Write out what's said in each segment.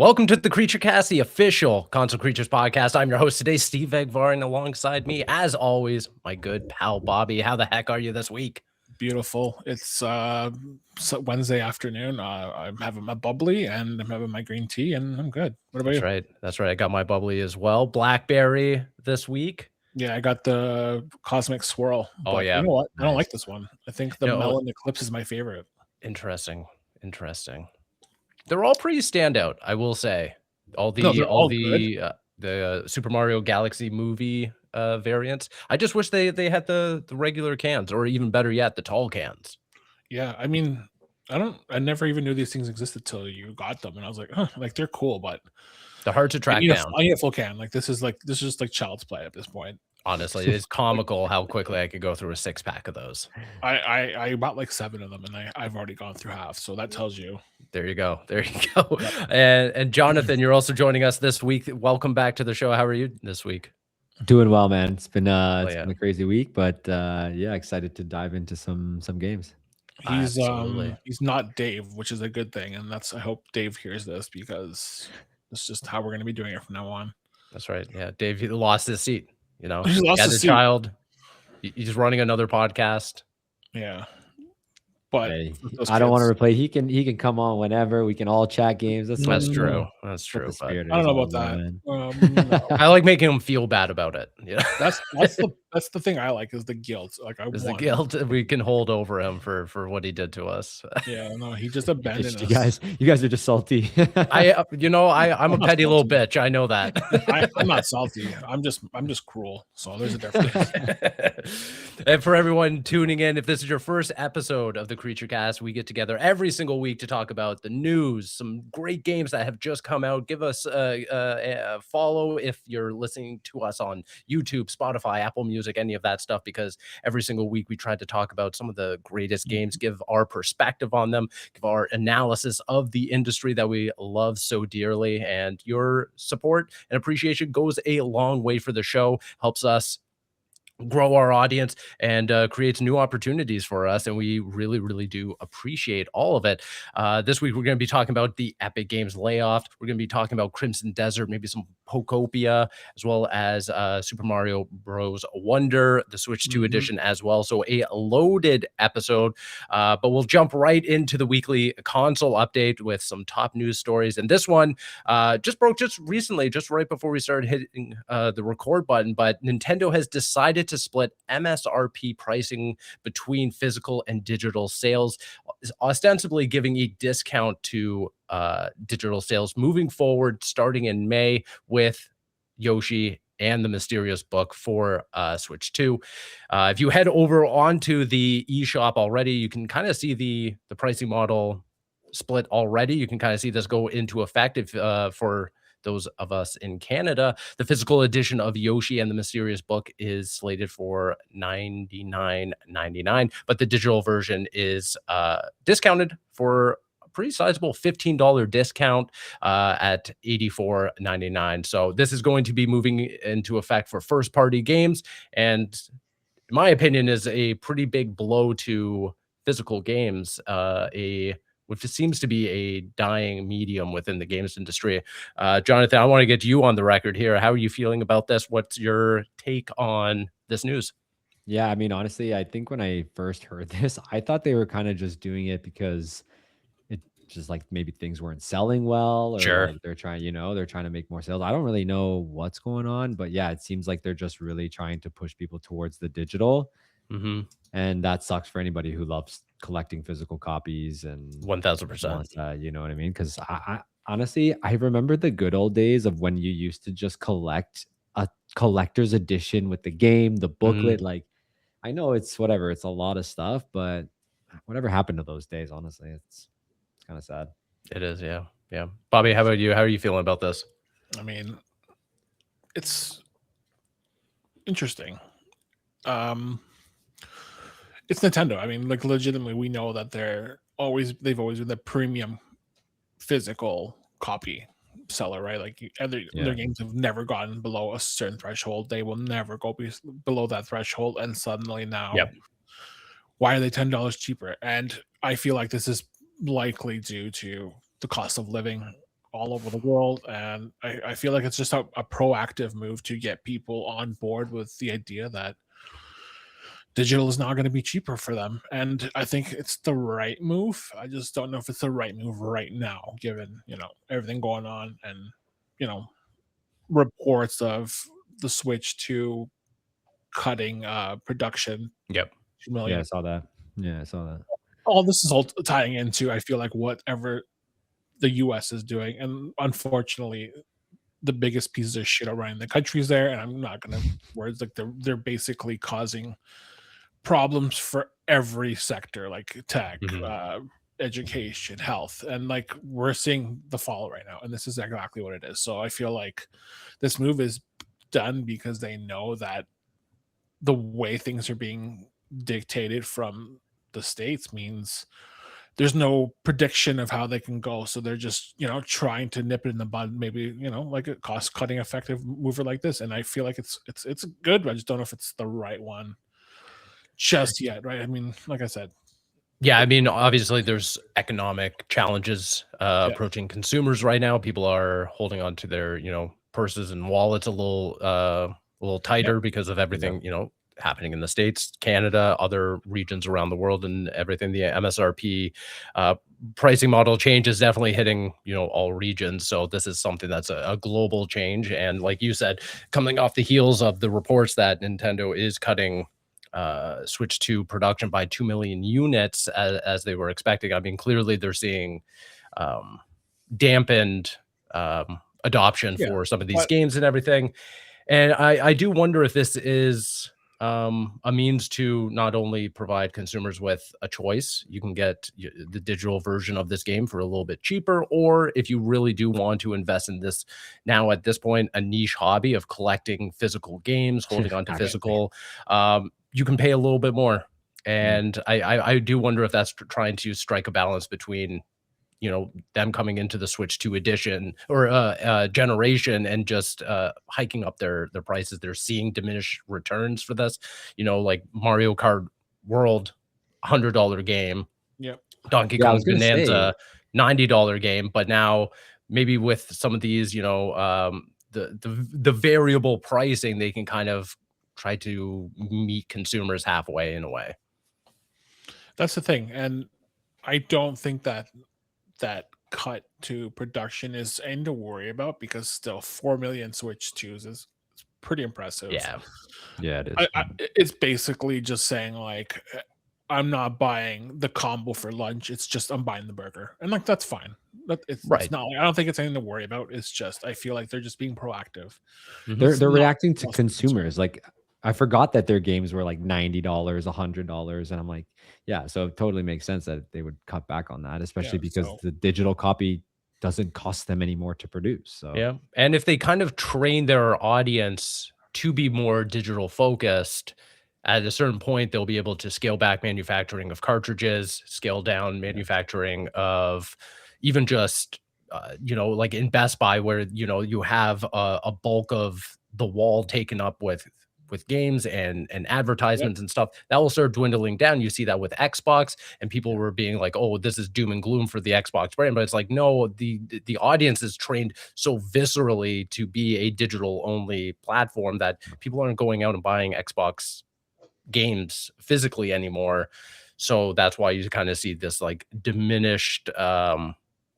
Welcome to the Creature Cast, the official Console Creatures podcast. I'm your host today, Steve Vegvar, and alongside me, as always, my good pal Bobby. How the heck are you this week? Beautiful. It's Wednesday afternoon. I'm having my bubbly and I'm having my green tea, and I'm good. What about you? That's right. I got my bubbly as well. Blackberry this week. Yeah, I got the Cosmic Swirl. Oh, But yeah. you know what? I don't Nice. like this one. I think the Melon Eclipse is my favorite. Interesting. They're all pretty standout, I will say. They're all good. The Super Mario Galaxy movie variants. I just wish they had the regular cans, or even better yet, the tall cans. Yeah, I mean, I never even knew these things existed till you got them, and I was like, huh, like they're cool, but they're hard to track down. I need a full can. Like this is just like child's play at this point. Honestly, it's comical how quickly I could go through a 6-pack of those. I bought like 7 of them, and I've already gone through half, so that tells you. There you go. Yep. And Jonathan, you're also joining us this week. Welcome back to the show. How are you this week? Doing well, man. It's been been a crazy week, but yeah, excited to dive into some games. He's not Dave, which is a good thing, and I hope Dave hears this because it's just how we're going to be doing it from now on. That's right. Yeah, Dave, he lost his seat. You know, he lost his child. He's running another podcast. Yeah. But hey, I don't want to replay. He can come on whenever. We can all chat games. That's true. That's true. But I don't know about that. No. I like making him feel bad about it. Yeah, that's the thing I like is the guilt. Like the guilt we can hold over him for what he did to us. Yeah, no, he just abandoned us. You guys are just salty. I'm a petty little bitch. I know that. I'm not salty. I'm just cruel. So there's a difference. And for everyone tuning in, if this is your first episode of the Creature Cast, we get together every single week to talk about the news, some great games that have just come out. Give us a follow if you're listening to us on YouTube, Spotify, Apple Music, any of that stuff, because every single week we try to talk about some of the greatest games, give our perspective on them, give our analysis of the industry that we love so dearly. And your support and appreciation goes a long way for the show, helps us grow our audience, and creates new opportunities for us, and we really, really do appreciate all of it. This week we're going to be talking about the Epic Games Layoffs. We're going to be talking about Crimson Desert, maybe some Pokopia, as well as Super Mario Bros. Wonder, the Switch 2 edition as well. So a loaded episode, but we'll jump right into the weekly console update with some top news stories. And this one just broke just recently, just right before we started hitting the record button, but Nintendo has decided to split MSRP pricing between physical and digital sales, ostensibly giving a discount to digital sales moving forward starting in May with Yoshi and the Mysterious Book for Switch 2. If you head over onto the eShop already, you can kind of see the pricing model split already. You can kind of see this go into effect if for those of us in Canada. The physical edition of Yoshi and the Mysterious Book is slated for $99.99, but the digital version is discounted for a pretty sizable $15 discount at $84.99. So this is going to be moving into effect for first-party games, and in my opinion is a pretty big blow to physical games, which seems to be a dying medium within the games industry. Jonathan, I want to get you on the record here. How are you feeling about this? What's your take on this news? Yeah, I mean, honestly, I think when I first heard this, I thought they were kind of just doing it because it just like maybe things weren't selling well, or sure, like they're trying to make more sales. I don't really know what's going on, but yeah, it seems like they're just really trying to push people towards the digital. And that sucks for anybody who loves collecting physical copies and 1000%. You know what I mean? Because I honestly, I remember the good old days of when you used to just collect a collector's edition with the game, the booklet. Like, I know it's whatever, it's a lot of stuff, but whatever happened to those days, honestly, it's kind of sad. It is, yeah. Bobby, how about you? How are you feeling about this? I mean, it's interesting. It's Nintendo. I mean, like legitimately, we know that they've always been the premium physical copy seller, right? Like their games have never gotten below a certain threshold. They will never go below that threshold. And suddenly now, why are they $10 cheaper? And I feel like this is likely due to the cost of living all over the world, and I feel like it's just a proactive move to get people on board with the idea that digital is not going to be cheaper for them. And I think it's the right move. I just don't know if it's the right move right now, given, everything going on and, reports of the Switch 2 cutting production. Yep. 2 million. Yeah, I saw that. All this is all tying into, I feel like, whatever the US is doing. And unfortunately, the biggest pieces of shit are running the countries there. And I'm not going to words like they're basically causing problems for every sector, like tech, education, health, and like we're seeing the fall right now, and this is exactly what it is. So I feel like this move is done because they know that the way things are being dictated from the States means there's no prediction of how they can go, so they're just trying to nip it in the bud, maybe like a cost cutting effective mover like this. And I feel like it's good, but I just don't know if it's the right one just yet, right? I mean, like I said, yeah, I mean, obviously there's economic challenges approaching consumers right now. People are holding on to their purses and wallets a little tighter because of everything happening in the States, Canada, other regions around the world, and everything. The MSRP pricing model change is definitely hitting all regions. So this is something that's a global change. And like you said, coming off the heels of the reports that Nintendo is cutting Switch 2 production by 2 million units as they were expecting. I mean, clearly they're seeing dampened adoption for some of these games and everything. And I do wonder if this is a means to not only provide consumers with a choice, you can get the digital version of this game for a little bit cheaper, or if you really do want to invest in this now at this point, a niche hobby of collecting physical games, holding on to physical, you can pay a little bit more. And I do wonder if that's trying to strike a balance between them coming into the Switch 2 edition or generation and just hiking up their prices. They're seeing diminished returns for this. Like Mario Kart World, $100 game. Yep. Donkey Kong Bonanza, $90 game. But now maybe with some of these, the variable pricing, they can kind of try to meet consumers halfway in a way. That's the thing. And I don't think that cut to production is anything to worry about, because still 4 million Switch 2s is pretty impressive. Yeah, it is. It's basically just saying like, I'm not buying the combo for lunch. It's just I'm buying the burger, and like that's fine. It's not. I don't think it's anything to worry about. It's just I feel like they're just being proactive. They're reacting to consumers. Like I forgot that their games were like $90, $100, and I'm like, yeah, so it totally makes sense that they would cut back on that, especially because the digital copy doesn't cost them anymore to produce. So yeah, and if they kind of train their audience to be more digital focused, at a certain point they'll be able to scale back manufacturing of cartridges, scale down manufacturing of even just like in Best Buy, where you have a bulk of the wall taken up with games and advertisements and stuff. That will start dwindling down. You see that with Xbox, and people were being like, oh, this is doom and gloom for the Xbox brand. But it's like, no, the audience is trained so viscerally to be a digital only platform that people aren't going out and buying Xbox games physically anymore. So that's why you kind of see this like diminished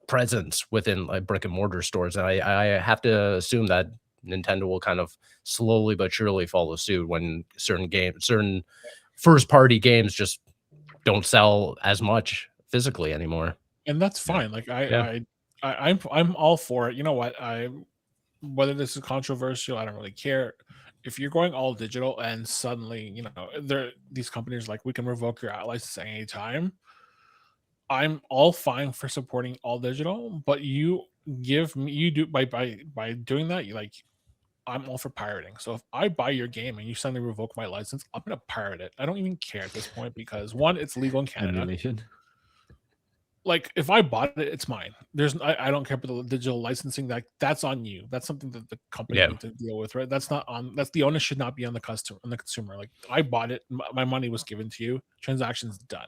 presence within like brick and mortar stores. And I have to assume that Nintendo will kind of slowly but surely follow suit when certain first party games just don't sell as much physically anymore. And that's fine. Like I'm all for it. You know what? Whether this is controversial, I don't really care. If you're going all digital and suddenly, these companies like, we can revoke your license at any time, I'm all fine for supporting all digital, but you do by doing that, I'm all for pirating. So if I buy your game and you suddenly revoke my license, I'm gonna pirate it. I don't even care at this point, because one, it's legal in Canada. Emulation. Like if I bought it, it's mine. I don't care about the digital licensing. That's on you. That's something that the company needs to deal with, right? That's the onus should not be on the consumer. Like I bought it, my money was given to you, transaction's done.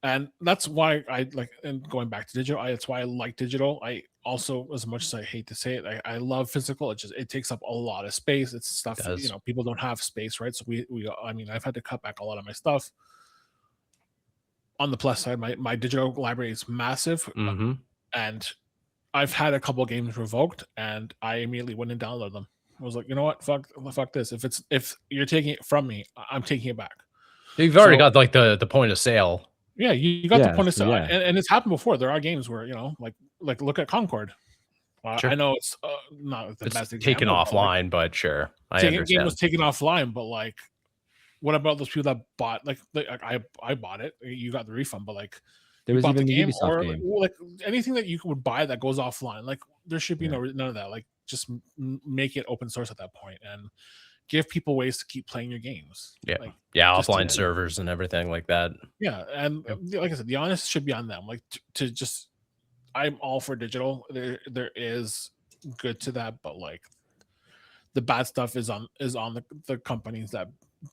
And that's why I like, and going back to digital, that's why I like digital. I also, as much as I hate to say it, I love physical. It takes up a lot of space. It's stuff, Does. people don't have space, right? So I mean, I've had to cut back a lot of my stuff. On the plus side, my digital library is massive, and I've had a couple games revoked, and I immediately went and downloaded them. I was like, you know what, fuck this. If you're taking it from me, I'm taking it back. You've already got like the point of sale. Yeah, you got the point of so sale, and it's happened before. There are games where like look at Concord. Sure. I know it's not the best example. Taken offline, but sure, I understand. Game was taken offline, but like, what about those people that bought? Like I bought it. You got the refund, but like, there was even the game Ubisoft or game. like anything that you would buy that goes offline. Like there should be none of that. Like just make it open source at that point and give people ways to keep playing your games. Yeah, like, offline servers and everything like that. Yeah, and like I said, the honest should be on them. Like to just, I'm all for digital. There is good to that, but like the bad stuff is on the companies that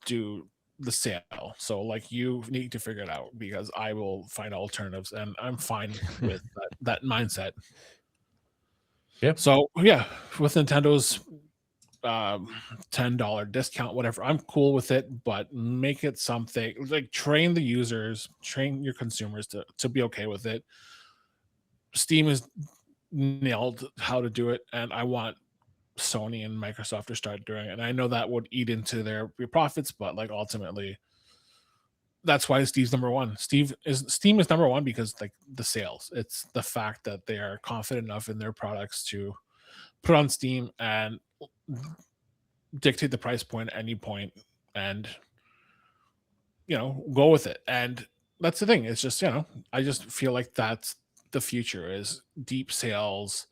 do the sale. So like you need to figure it out, because I will find alternatives, and I'm fine with that mindset. Yeah. So yeah, with Nintendo's $10 discount, whatever, I'm cool with it, but make it something like, train the users, train your consumers to be okay with it. Steam has nailed how to do it, and I want Sony and Microsoft to start doing it. And I know that would eat into their profits, but like ultimately that's why Steve's number one. Steam is number one because like the sales. It's the fact that they are confident enough in their products to put on Steam and dictate the price point at any point, and go with it. And that's the thing. It's just, I just feel like that's the future, is deep sales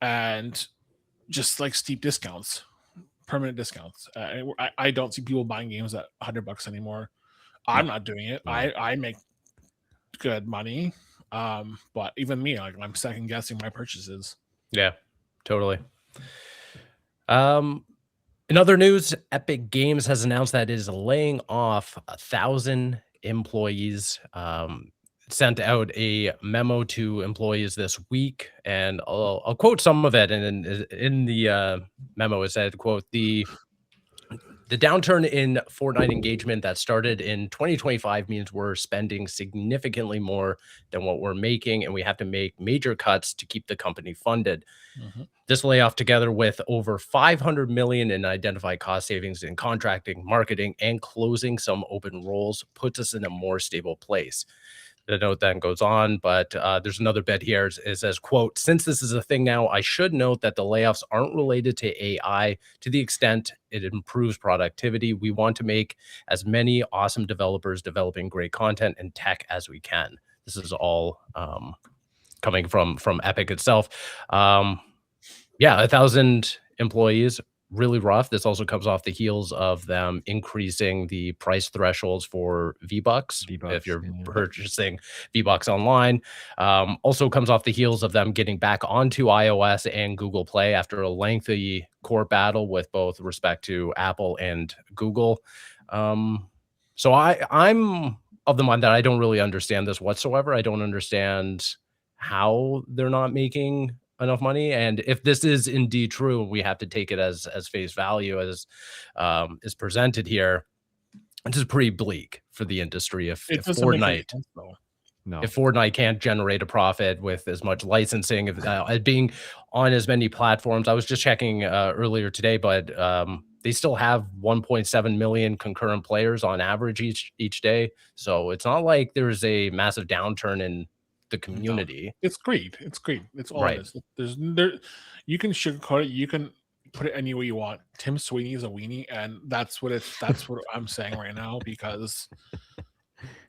and just like steep discounts, permanent discounts. I don't see people buying games at $100 anymore. I'm not doing it. I make good money, but even me, like, I'm second guessing my purchases. Yeah, totally. In other news, Epic Games has announced that it is laying off 1,000 employees. Sent out a memo to employees this week, and I'll quote some of it. And in the memo, it said, quote, the downturn in Fortnite engagement that started in 2025 means we're spending significantly more than what we're making, and we have to make major cuts to keep the company funded. This layoff, together with over $500 million in identified cost savings in contracting, marketing, and closing some open roles, puts us in a more stable place. The note then goes on, but there's another bit here. It says, quote, since this is a thing now, I should note that the layoffs aren't related to AI to the extent it improves productivity. We want to make as many awesome developers developing great content and tech as we can. This is all coming from Epic itself. Yeah, 1,000 employees. Really rough. This also comes off the heels of them increasing the price thresholds for V-Bucks if you're purchasing V-Bucks online. Also comes off the heels of them getting back onto iOS and Google Play after a lengthy court battle with both respect to Apple and Google. So I'm of the mind that I don't really understand this whatsoever. I don't understand how they're not making enough money, and if this is indeed true, we have to take it as face value as is presented here. This is pretty bleak for the industry. If Fortnite can't generate a profit with as much licensing, if being on as many platforms. I was just checking earlier today, but they still have 1.7 million concurrent players on average each day. So it's not like there's a massive downturn in the community. No, it's greed. It's all it is. You can sugarcoat it, you can put it any way you want. Tim Sweeney is a weenie, and that's what I'm saying right now, because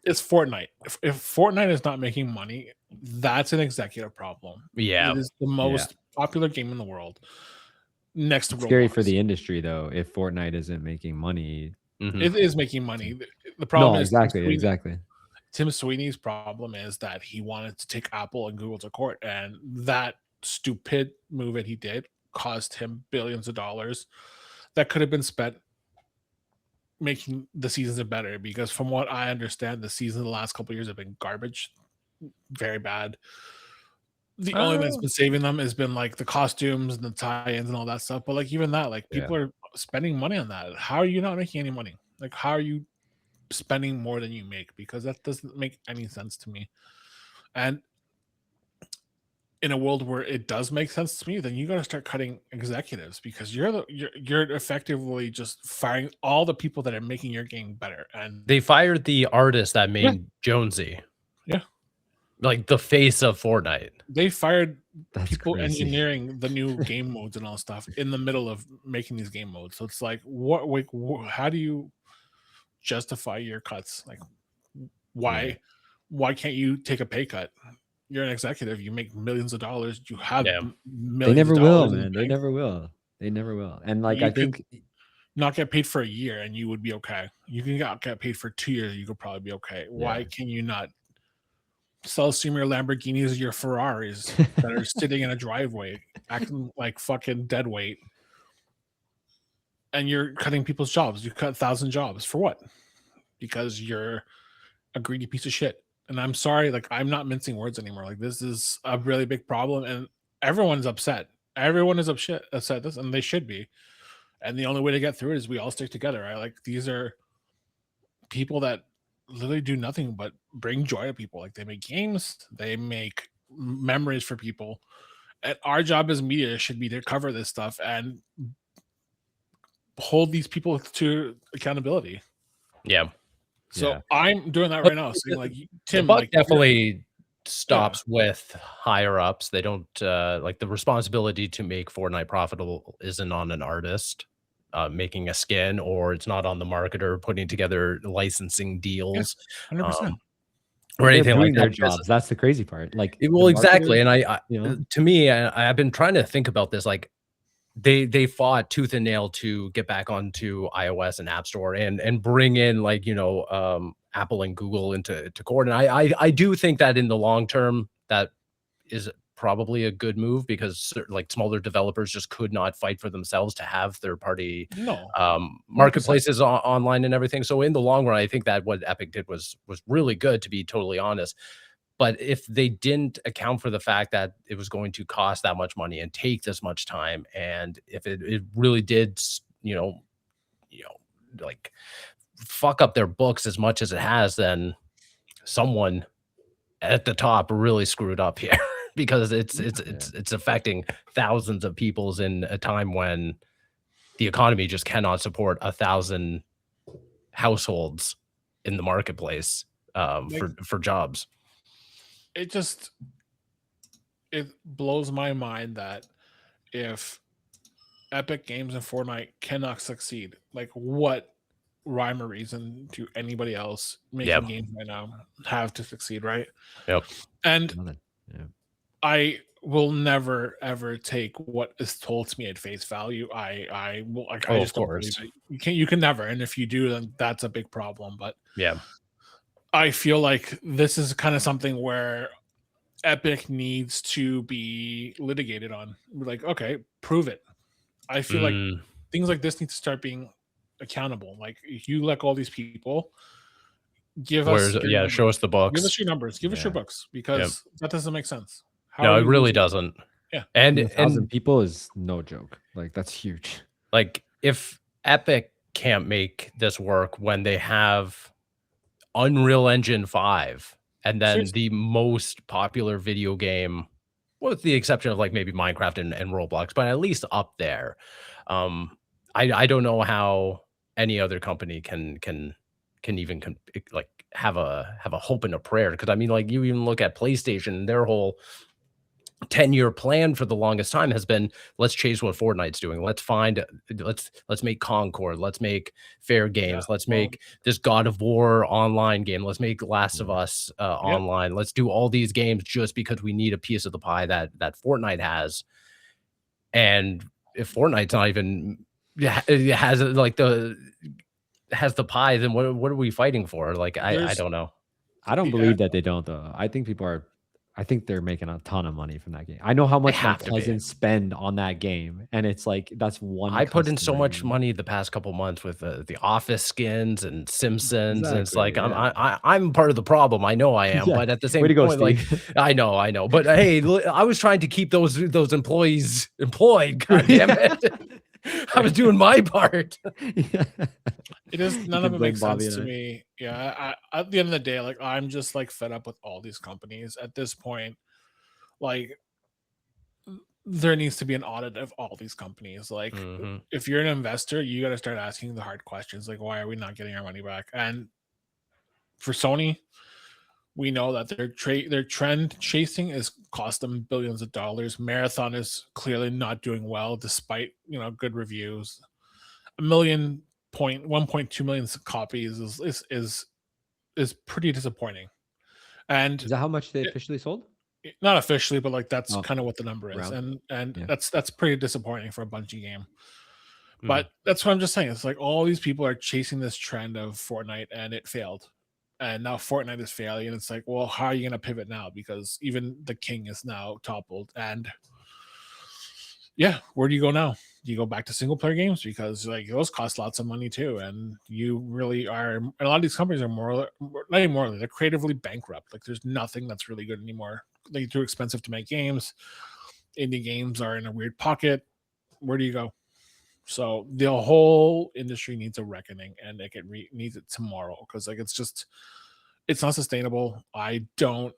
it's Fortnite. If Fortnite is not making money, that's an executive problem. Yeah, it is the most popular game in the world. Next to Roblox. Scary for the industry though if Fortnite isn't making money. It is making money. The problem is exactly. Tim Sweeney's problem is that he wanted to take Apple and Google to court, and that stupid move that he did cost him billions of dollars that could have been spent, making the seasons better, because from what I understand, the season the last couple of years have been garbage, very bad. The only thing that's been saving them has been like the costumes and the tie-ins and all that stuff. But like even that, like people are spending money on that. How are you not making any money? Like how are you spending more than you make? Because that doesn't make any sense to me. And in a world where it does make sense to me, then you got to start cutting executives, because you're effectively just firing all the people that are making your game better. And they fired the artist that made Jonesy. Yeah. Like the face of Fortnite. They fired people crazy. engineering the new game modes and all stuff in the middle of making these game modes. So it's like, how do you justify your cuts? Like, why can't you take a pay cut? You're an executive. You make millions of dollars. You have millions. They never of will, dollars man. They never will. They never will. And like, You I think not get paid for a year and you would be okay. You can get paid for 2 years. You could probably be okay. Why can you not sell some of your Lamborghinis or your Ferraris that are sitting in a driveway acting like fucking dead weight, and you're cutting people's jobs? You cut 1,000 jobs for what? Because you're a greedy piece of shit. And I'm sorry, like I'm not mincing words anymore. Like this is a really big problem, and everyone's upset. Everyone is upset this, and they should be. And the only way to get through it is we all stick together, right? Like these are people that literally do nothing but bring joy to people. Like they make games, they make memories for people, and our job as media should be to cover this stuff and hold these people to accountability. So I'm doing that right now. Saying like, Tim, the buck like, definitely stops with higher ups. They don't like the responsibility to make Fortnite profitable isn't on an artist making a skin, or it's not on the marketer putting together licensing deals. 100%. Or anything like their that. jobs. That's the crazy part. Like, well, exactly. And to me, I've been trying to think about this. Like, they fought tooth and nail to get back onto iOS and App Store and bring in like Apple and Google into court. And I do think that in the long term that is probably a good move, because like smaller developers just could not fight for themselves to have third party marketplaces online and everything. So in the long run, I think that what Epic did was really good, to be totally honest. But if they didn't account for the fact that it was going to cost that much money and take this much time, and if it really did, like fuck up their books as much as it has, then someone at the top really screwed up here, because it's affecting thousands of people's in a time when the economy just cannot support 1,000 households in the marketplace for jobs. It blows my mind that if Epic Games and Fortnite cannot succeed, like what rhyme or reason do anybody else making games right now have to succeed, right? And I will never ever take what is told to me at face value. I will, like, I just don't believe it. You can never, and if you do, then that's a big problem. But I feel like this is kind of something where Epic needs to be litigated on. We're like, okay, prove it. I feel like things like this need to start being accountable. Like, if you let all these people, give us show us the books. Give us your numbers. Give us your books, because that doesn't make sense. No, it really doesn't. Yeah, and 1,000 people is no joke. Like, that's huge. Like, if Epic can't make this work when they have Unreal Engine 5 and then the most popular video game, with the exception of like maybe Minecraft and Roblox, but at least up there, I don't know how any other company can even like have a hope and a prayer. Because I mean, like, you even look at PlayStation, their whole 10-year plan for the longest time has been, let's chase what Fortnite's doing. Let's make Concord. Let's make Fair Games. Let's make this God of War online game. Let's make Last of Us online. Let's do all these games just because we need a piece of the pie that Fortnite has. And if Fortnite's not even has the pie, then what are we fighting for? Like, I don't know. I don't believe that they don't, though. I think people are I think they're making a ton of money from that game. I know how much my have to be. cousins spend on that game, and it's like that's one. I put in so customer, much you know? money the past couple months with the Office skins and Simpsons, and it's like Exactly, yeah. I'm part of the problem. I know I am, Yeah. but at the Way same to go, point, like Steve. I know. But hey, I was trying to keep those employees employed. God damn it! I was doing my part. Yeah. It is You none of can it blame makes Bobby sense and to I. me. Yeah, at the end of the day, like I'm just like fed up with all these companies at this point. Like there needs to be an audit of all these companies. Like Mhm. if you're an investor, you got to start asking the hard questions. Like why are we not getting our money back? And for Sony, we know that their trend chasing is cost them billions of dollars. Marathon is clearly not doing well despite good reviews. 1.2 million copies is pretty disappointing. And Is that how much they officially sold? not officially, but like that's Oh, kind of what the number is, around. and Yeah. that's pretty disappointing for a Bungie game. Mm. But that's what I'm just saying. It's like all these people are chasing this trend of Fortnite, and it failed. And now Fortnite is failing, and it's like, well, how are you going to pivot now? Because even the king is now toppled. And yeah, where do you go now? Do you go back to single player games? Because like those cost lots of money too. And you really are, and a lot of these companies are not even morally, they're creatively bankrupt. Like there's nothing that's really good anymore. They're too expensive to make games. Indie games are in a weird pocket. Where do you go? So the whole industry needs a reckoning, and like it needs it tomorrow, because like it's not sustainable. I don't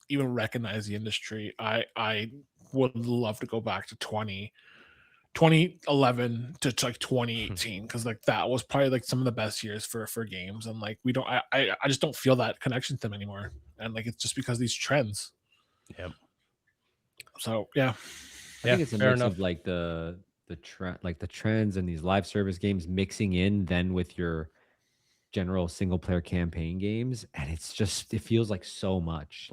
even recognize the industry. I would love to go back to 2011 to like 2018, because like that was probably like some of the best years for games, and like we don't I just don't feel that connection to them anymore, and like it's just because of these trends. Yep. So yeah, I think it's a fair mix enough. of like the trends and these live service games mixing in then with your general single player campaign games, and it feels like so much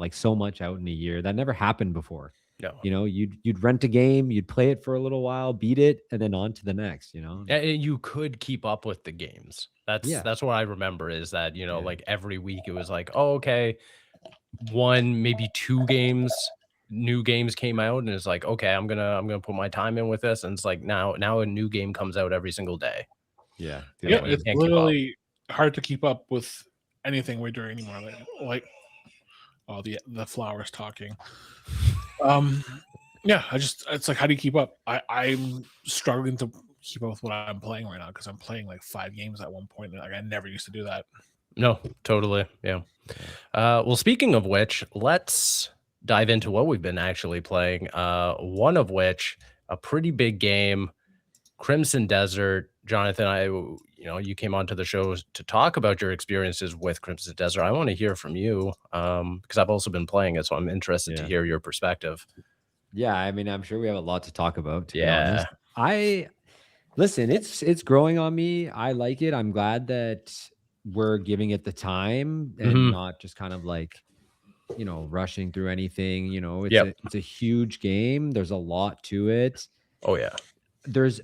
out in a year that never happened before. No. You'd rent a game, you'd play it for a little while, beat it, and then on to the next. And you could keep up with the games. That's what I remember, is that like every week it was like, oh, okay, one, maybe two new games came out, and it's like, okay, I'm gonna put my time in with this, and it's like now a new game comes out every single day. Yeah, it's literally hard to keep up with anything we do anymore. Like oh, the flowers talking. Yeah, it's like, how do you keep up? I'm struggling to keep up with what I'm playing right now, because I'm playing like 5 games at one point, and like I never used to do that. No, totally. Yeah. Well, speaking of which, let's dive into what we've been actually playing. One of which, a pretty big game, Crimson Desert. Jonathan, you came onto the show to talk about your experiences with Crimson Desert. I want to hear from you, because I've also been playing it, so I'm interested to hear your perspective. Yeah, I mean, I'm sure we have a lot to talk about, to be Yeah. honest. Listen, it's growing on me. I like it. I'm glad that we're giving it the time and not just kind of like, rushing through anything. It's a huge game. There's a lot to it. Oh yeah. There's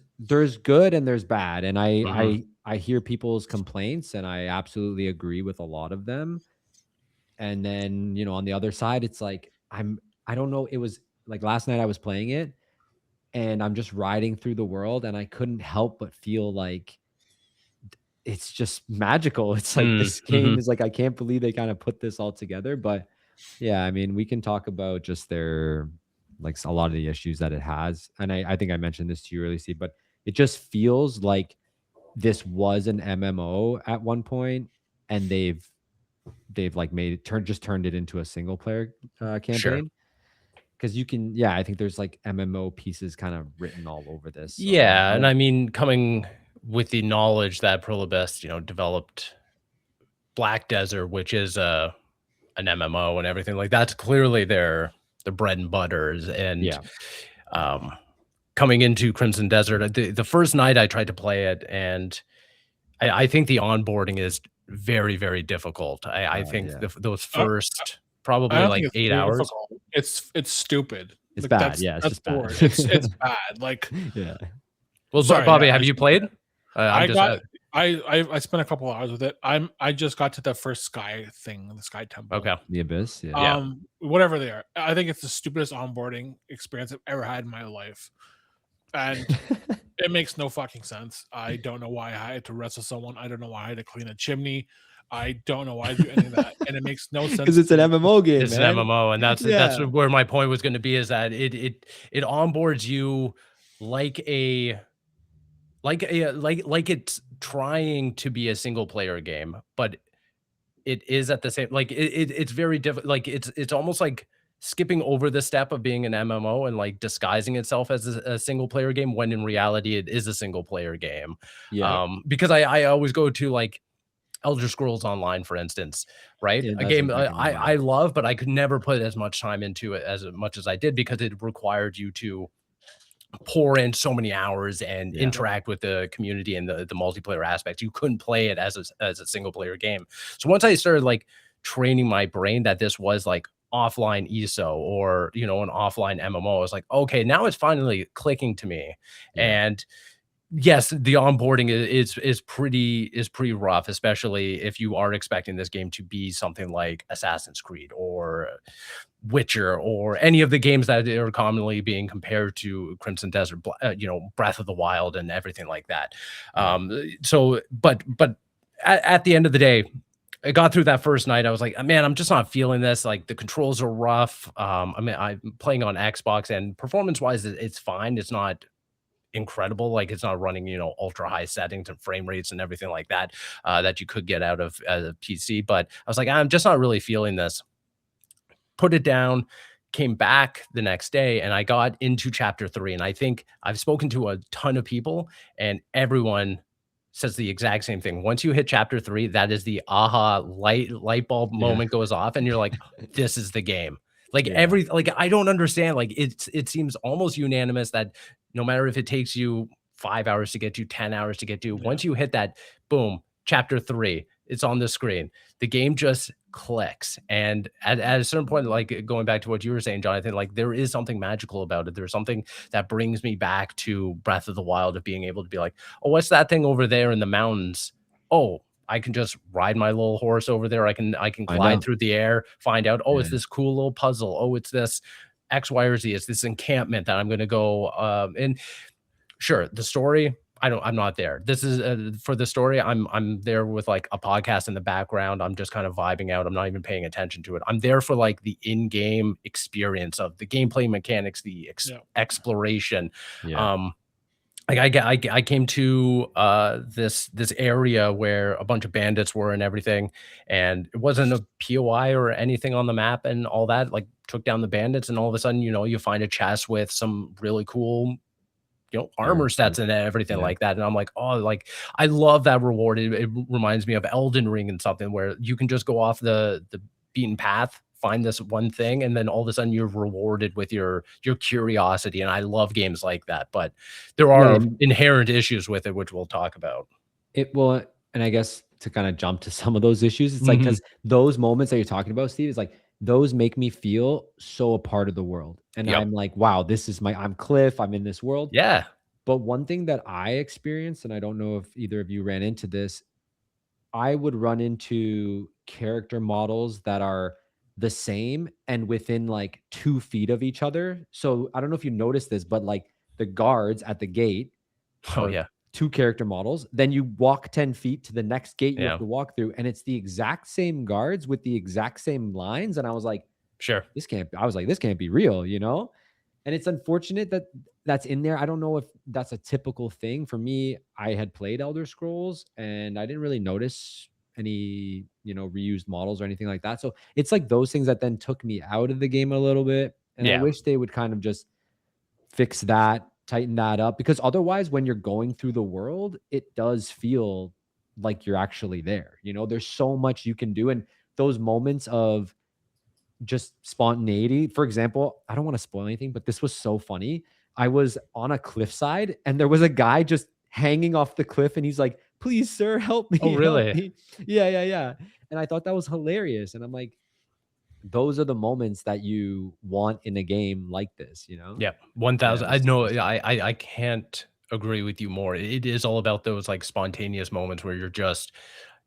good and there's bad, and I hear people's complaints, and I absolutely agree with a lot of them. And then on the other side, it's like I don't know. It was like last night I was playing it, and I'm just riding through the world, and I couldn't help but feel like it's just magical. It's like this game is like, I can't believe they kind of put this all together. But yeah, I mean, we can talk about just their like a lot of the issues that it has. And I think I mentioned this to you earlier, Steve, but it just feels like this was an MMO at one point, and they've like made it turned it into a single player campaign. Sure. Because you can, I think there's like MMO pieces kind of written all over this. So Yeah, and I mean, coming with the knowledge that Prolibus, developed Black Desert, which is an MMO and everything, like that's clearly their bread and butters. And coming into Crimson Desert, the first night I tried to play it, and I think the onboarding is very, very difficult. I think those first probably like 8 hours. It's stupid. It's bad. It's just bad. It's bad. Like yeah. Well, sorry, Bobby, have you played? I spent a couple hours with it. I just got to the first sky thing, the sky temple. Okay. The Abyss. Yeah. Whatever they are. I think it's the stupidest onboarding experience I've ever had in my life. And it makes no fucking sense. I don't know why I had to wrestle someone. I don't know why I had to clean a chimney. I don't know why I do any of that. And it makes no sense. Because it's an MMO game, It's man. an MMO, and that's where my point was going to be, is that it onboards you like it's trying to be a single player game, but it is at the same, like it's very different. Like it's almost like skipping over the step of being an MMO and like disguising itself as a single player game, when in reality it is a single player game. Yeah. Because I always go to like Elder Scrolls Online, for instance, right? Yeah, A that's game exactly I love, but I could never put as much time into it as much as I did, because it required you to pour in so many hours and interact with the community and the multiplayer aspects. You couldn't play it as a single player game. So once I started like training my brain that this was like offline ESO, or an offline MMO, I was like, okay, now it's finally clicking to me. And yes, the onboarding is pretty rough, especially if you are expecting this game to be something like Assassin's Creed or Witcher or any of the games that are commonly being compared to Crimson Desert, Breath of the Wild and everything like that. But at the end of the day, I got through that first night. I was like, man, I'm just not feeling this. Like the controls are rough. I mean, I'm playing on Xbox, and performance wise, it's fine. It's not incredible. Like it's not running, ultra high settings and frame rates and everything like that, that you could get out of a PC. But I was like, I'm just not really feeling this. Put it down, came back the next day, and I got into chapter 3. And I think I've spoken to a ton of people, and everyone says the exact same thing. Once you hit chapter 3, that is the aha light bulb moment goes off, and you're like, this is the game. Like I don't understand. Like it seems almost unanimous that no matter if it takes you 5 hours to get to, 10 hours to get to, once you hit that, boom, chapter 3, it's on the screen. The game just clicks. And at a certain point, like going back to what you were saying, Jonathan, like there is something magical about it. There's something that brings me back to Breath of the Wild, of being able to be like, oh, what's that thing over there in the mountains? Oh, I can just ride my little horse over there. I can glide through the air, find out, oh, it's this cool little puzzle. Oh, it's this X, Y, or Z. It's this encampment that I'm going to go. And sure, the story, I'm not there. This is for the story. I'm there with like a podcast in the background. I'm just kind of vibing out. I'm not even paying attention to it. I'm there for like the in-game experience of the gameplay mechanics, the exploration. Like I came to this area where a bunch of bandits were and everything, and it wasn't a POI or anything on the map and all that. Like took down the bandits, and all of a sudden, you find a chest with some really cool armor sets and everything like that. And I'm like, oh, like I love that reward. It reminds me of Elden Ring and something where you can just go off the beaten path, find this one thing, and then all of a sudden you're rewarded with your curiosity. And I love games like that, but there are inherent issues with it, which we'll talk about. It will, and I guess to kind of jump to some of those issues, it's like, because those moments that you're talking about, Steve, is like those make me feel so a part of the world. And I'm like, wow, this is I'm Cliff, I'm in this world. Yeah. But one thing that I experienced, and I don't know if either of you ran into this, I would run into character models that are the same and within like 2 feet of each other. So I don't know if you noticed this, but like the guards at the gate are 2 character models. Then you walk 10 feet to the next gate you have to walk through, and it's the exact same guards with the exact same lines. And I was like, sure, this can't be real, And it's unfortunate that that's in there. I don't know if that's a typical thing. For me, I had played Elder Scrolls and I didn't really notice any, reused models or anything like that. So it's like those things that then took me out of the game a little bit. And I wish they would kind of just fix that, tighten that up, because otherwise when you're going through the world, it does feel like you're actually there. There's so much you can do. And those moments of just spontaneity, for example, I don't want to spoil anything, but this was so funny. I was on a cliffside and there was a guy just hanging off the cliff, and he's like, please, sir, help me. Oh, really? Help me. Yeah. And I thought that was hilarious. And I'm like, those are the moments that you want in a game like this, Yeah. 1000. I know. I can't agree with you more. It is all about those like spontaneous moments where you're just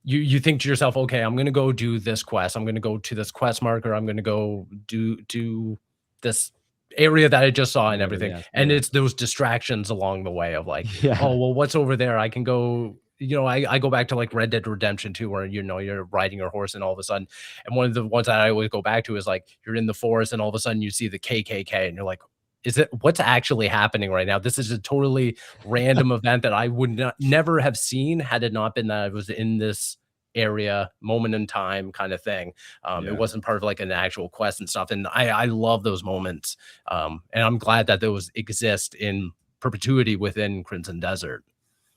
you think to yourself, okay, I'm gonna go do this quest. I'm gonna go to this quest marker. I'm gonna go do this area that I just saw and Whatever, everything. yes, And yeah. it's those distractions along the way of like, oh, Yeah. well, what's over there? I can go, I go back to like Red Dead Redemption 2, where you're riding your horse and all of a sudden, and one of the ones that I always go back to is like you're in the forest and all of a sudden you see the KKK and you're like, is it what's actually happening right now? This is a totally random event that I would never have seen had it not been that I was in this area, moment in time kind of thing. It Yeah. wasn't part of like an actual quest and stuff. And I love those moments. And I'm glad that those exist in perpetuity within Crimson Desert.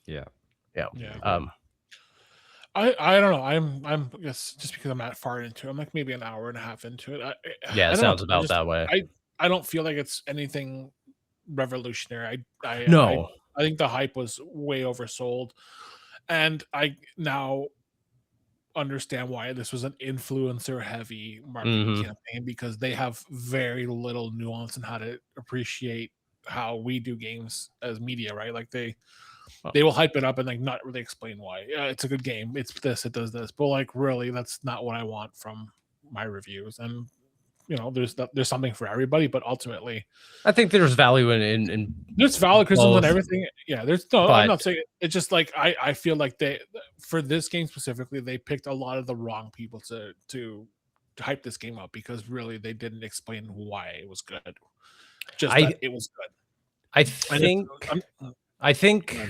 Yeah. Yeah. Yeah. I don't know. I'm guess just because I'm that far into it, I'm like maybe an hour and a half into it. Yeah, I it don't know. sounds about that way. I don't feel like it's anything revolutionary. No. I think the hype was way oversold, and I now understand why this was an influencer heavy marketing campaign, because they have very little nuance in how to appreciate how we do games as media, right? Like they will hype it up and like not really explain why. Yeah, it's a good game. It's this, it does this, but like really, that's not what I want from my reviews. And there's something for everybody, but ultimately, I think there's value in there's valid criticisms both, and everything. Yeah, there's no. I'm but not saying it's just like I feel like they, for this game specifically, they picked a lot of the wrong people to hype this game up, because really they didn't explain why it was good. Just that it was good. I think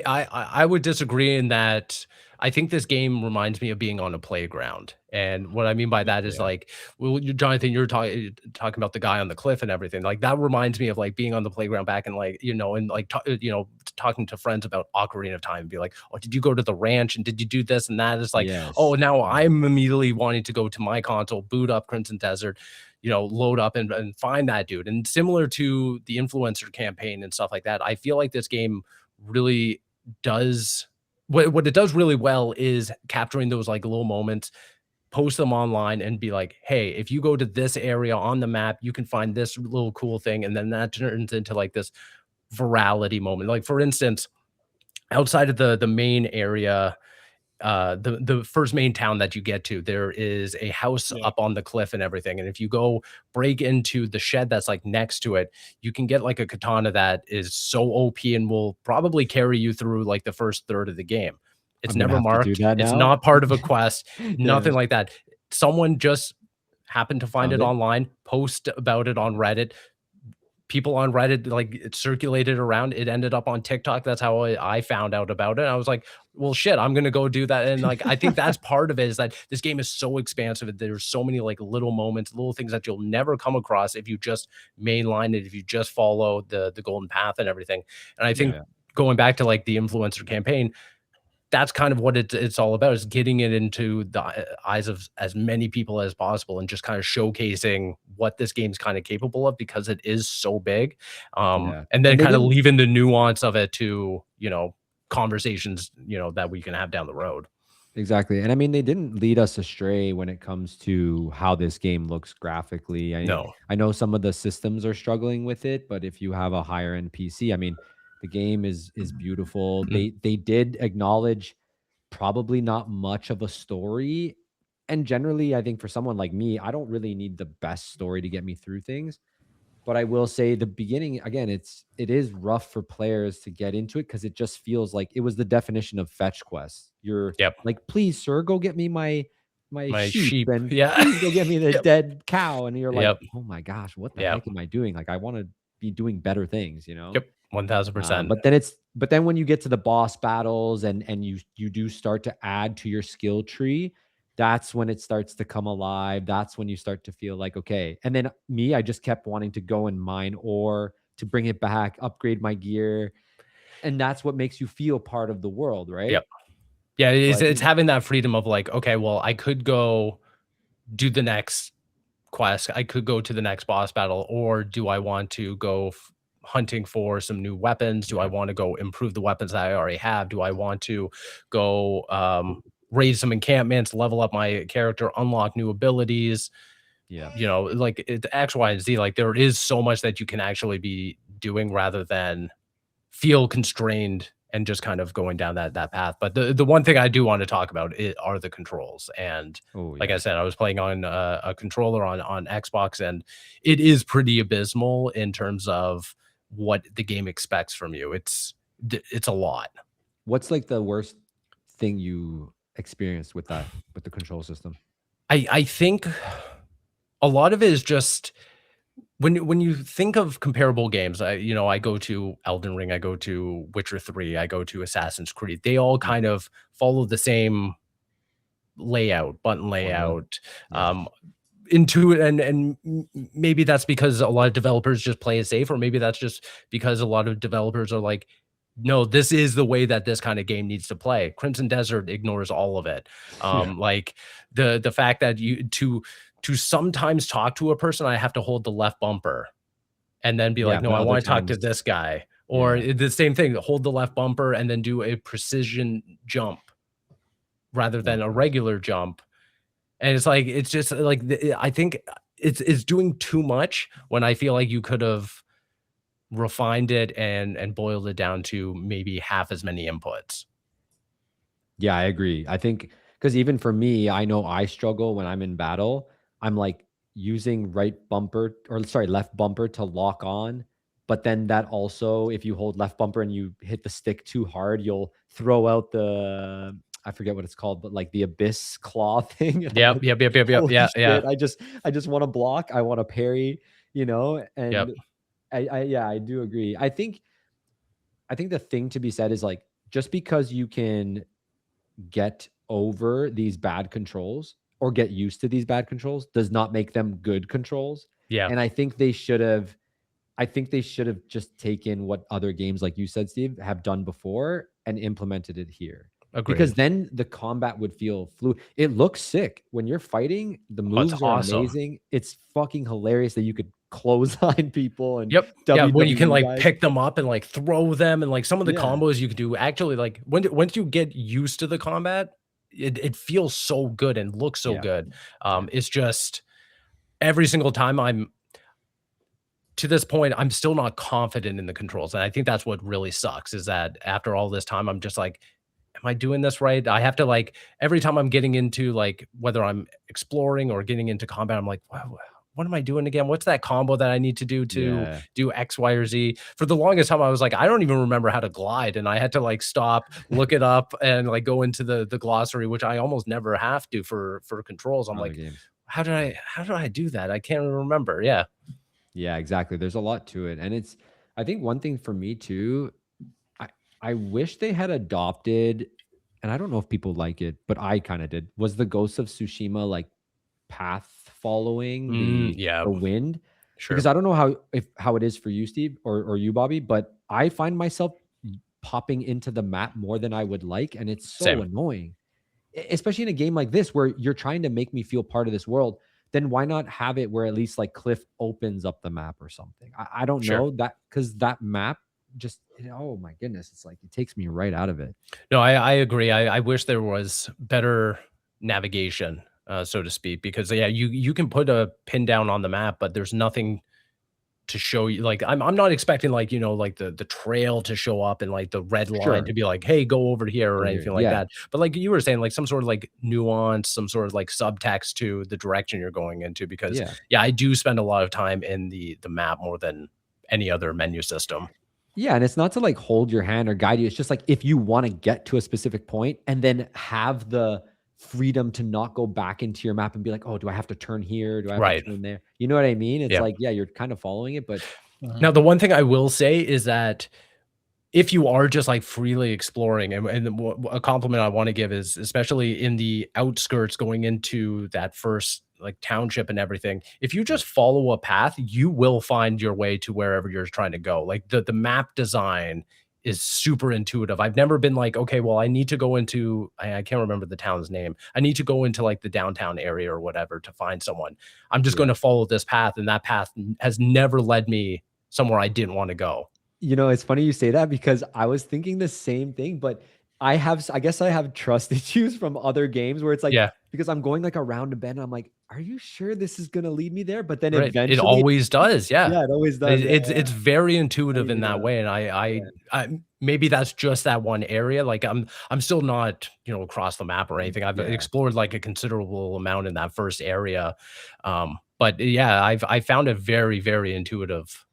I would disagree in that. I think this game reminds me of being on a playground, and what I mean by that is like, well, Jonathan, you're talking about the guy on the cliff and everything. Like that reminds me of like being on the playground back in like and like talking to friends about Ocarina of Time, and be like, oh, did you go to the ranch and did you do this and that? It's like, Yes. oh, now I'm immediately wanting to go to my console, boot up Crimson Desert, load up and find that dude. And similar to the influencer campaign and stuff like that, I feel like this game really does what it does really well is capturing those like little moments, post them online and be like, hey, if you go to this area on the map, you can find this little cool thing. And then that turns into like this virality moment. Like for instance, outside of the main area, the first main town that you get to, there is a house up on the cliff and everything. And if you go break into the shed that's like next to it, you can get like a katana that is so OP and will probably carry you through like the first third of the game. It's never marked. It's not part of a quest, nothing like that. Someone just happened to find it online, post about it on Reddit. People on Reddit, like it circulated around. It ended up on TikTok. That's how I found out about it. I was like, well, shit, I'm going to go do that. And like, I think that's part of it, is that this game is so expansive. There's so many like little moments, little things that you'll never come across if you just mainline it, if you just follow the golden path and everything. And I think going back to like the influencer campaign, that's kind of what it's all about, is getting it into the eyes of as many people as possible and just kind of showcasing what this game's kind of capable of, because it is so big. And then kind of leaving the nuance of it to, conversations, that we can have down the road. Exactly. And I mean, they didn't lead us astray when it comes to how this game looks graphically. I know some of the systems are struggling with it, but if you have a higher end PC, I mean, the game is beautiful. They did acknowledge probably not much of a story. And generally, I think for someone like me, I don't really need the best story to get me through things. But I will say the beginning, again, it is rough for players to get into it, because it just feels like it was the definition of fetch quests. You're like, please, sir, go get me my sheep, and please go get me the dead cow. And you're like, oh my gosh, what the heck am I doing? Like, I want to be doing better things, 1000%. But then when you get to the boss battles and you do start to add to your skill tree, that's when it starts to come alive. That's when you start to feel like, okay. And then I just kept wanting to go and mine ore to bring it back, upgrade my gear. And that's what makes you feel part of the world, right? Yep. Yeah, it's having that freedom of like, okay, well, I could go do the next quest. I could go to the next boss battle, or do I want to go hunting for some new weapons? Do I want to go improve the weapons that I already have? Do I want to go raise some encampments, level up my character, unlock new abilities? Like X, Y, and Z. Like there is so much that you can actually be doing, rather than feel constrained and just kind of going down that path. But the one thing I do want to talk about are the controls. And like I said, I was playing on a controller on Xbox, and it is pretty abysmal in terms of what the game expects from you. It's a lot. What's like the worst thing you experienced with the control system? I think a lot of it is just when you think of comparable games, I go to Elden Ring, I go to Witcher 3, I go to Assassin's Creed. They all kind of follow the same layout, button layout, into and maybe that's because a lot of developers just play it safe, or maybe that's just because a lot of developers are like, no, this is the way that this kind of game needs to play. Crimson Desert ignores all of it. Like the fact that you to sometimes talk to a person, I have to hold the left bumper and then be like, no, I want to talk to this guy. Or the same thing, hold the left bumper and then do a precision jump rather than a regular jump. And it's like, it's just like, I think it's doing too much when I feel like you could have refined it and boiled it down to maybe half as many inputs. Yeah, I agree. I think because even for me, I know I struggle when I'm in battle. I'm like using left bumper to lock on. But then that also, if you hold left bumper and you hit the stick too hard, you'll throw out the, I forget what it's called, but like the abyss claw thing. Yep. Yeah. I just want to block. I want to parry, and I do agree. I think the thing to be said is like, just because you can get over these bad controls or get used to these bad controls does not make them good controls. Yeah. And I think they should have just taken what other games, like you said, Steve, have done before and implemented it here. Agreed. Because then the combat would feel fluid. It looks sick when you're fighting. The moves are amazing. It's fucking hilarious that you could clothesline people and when you can like pick them up and like throw them, and like some of the combos you could do actually, like once you get used to the combat, it feels so good and looks so good. It's just every single time to this point, I'm still not confident in the controls. And I think that's what really sucks, is that after all this time, I'm just like, am I doing this right? I have to, like, every time I'm getting into, like, whether I'm exploring or getting into combat, I'm like, wow, what am I doing again? What's that combo that I need to do to do X, Y, or Z? For the longest time, I was like, I don't even remember how to glide. And I had to like stop, look it up, and like go into the glossary, which I almost never have to for controls. I'm like, how did I do that? I can't even remember. Yeah. Yeah, exactly. There's a lot to it. And I think one thing for me too, I wish they had adopted, and I don't know if people like it, but I kind of did, was the Ghost of Tsushima like path following the wind. Sure. Because I don't know how it is for you, Steve, or you, Bobby, but I find myself popping into the map more than I would like, and it's so annoying. Especially in a game like this where you're trying to make me feel part of this world. Then why not have it where at least like Cliff opens up the map or something? I don't know that, because that map just, oh my goodness, it's like it takes me right out of it. No, I agree. I wish there was better navigation, so to speak, because you can put a pin down on the map, but there's nothing to show you. Like I'm not expecting like, like the trail to show up and like the red line to be like, hey, go over here or anything like that. But like you were saying, like some sort of like nuance, some sort of like subtext to the direction you're going into, because I do spend a lot of time in the map more than any other menu system. Yeah, and it's not to like hold your hand or guide you. It's just like if you want to get to a specific point and then have the freedom to not go back into your map and be like, oh, do I have to turn here? Do I have to turn there? You know what I mean? It's like, you're kind of following it, but now the one thing I will say is that if you are just like freely exploring, and a compliment I want to give is, especially in the outskirts going into that first like township and everything, if you just follow a path, you will find your way to wherever you're trying to go. Like the map design is super intuitive. I've never been like, okay, well, I need to go into, I can't remember the town's name. I need to go into like the downtown area or whatever to find someone. I'm just going to follow this path, and that path has never led me somewhere I didn't want to go. It's funny you say that, because I was thinking the same thing, but I guess I have trust issues from other games where it's like, because I'm going like around a bend. And I'm like, are you sure this is gonna lead me there? But then Right. It eventually, always does. Yeah. yeah, it always does. Yeah, It's very intuitive in even that way, and yeah. I maybe that's just that one area. Like I'm still not, you know, across the map or anything. I've Yeah. explored like a considerable amount in that first area, but yeah, I found it very very intuitive.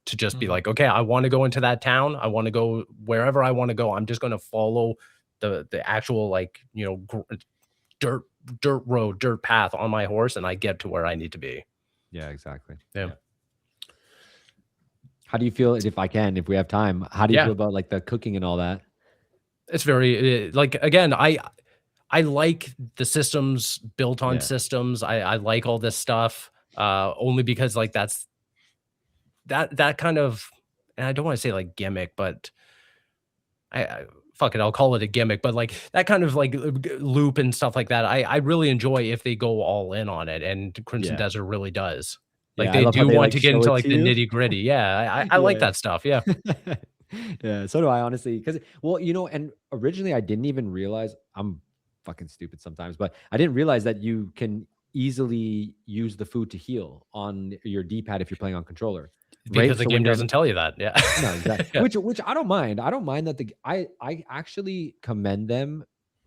To just be like, okay, I want to go into that town. I want to go wherever I want to go. I'm just going to follow the actual like, you know, dirt road, dirt path on my horse, and I get to where I need to be. Yeah, exactly. Yeah. How do you feel, if we have time, how do you feel about like the cooking and all that? It's very like, again, I like the systems built on systems. I like all this stuff only because like that kind of, and I don't want to say like gimmick, but I fuck it, I'll call it a gimmick, but like that kind of like loop and stuff like that. I really enjoy if they go all in on it, and Crimson Desert really does. Like Yeah, I they love how do they want like to get show into it like to the you. nitty gritty. Yeah, I like that stuff. Yeah. Yeah, so do I, honestly, because, well, you know, and originally I didn't even realize, I'm fucking stupid sometimes, but I didn't realize that you can easily use the food to heal on your D-pad if you're playing on controller, right? Because the So game when you're doesn't tell you that. Yeah. no, exactly. Yeah. Which I don't mind. I don't mind that I actually commend them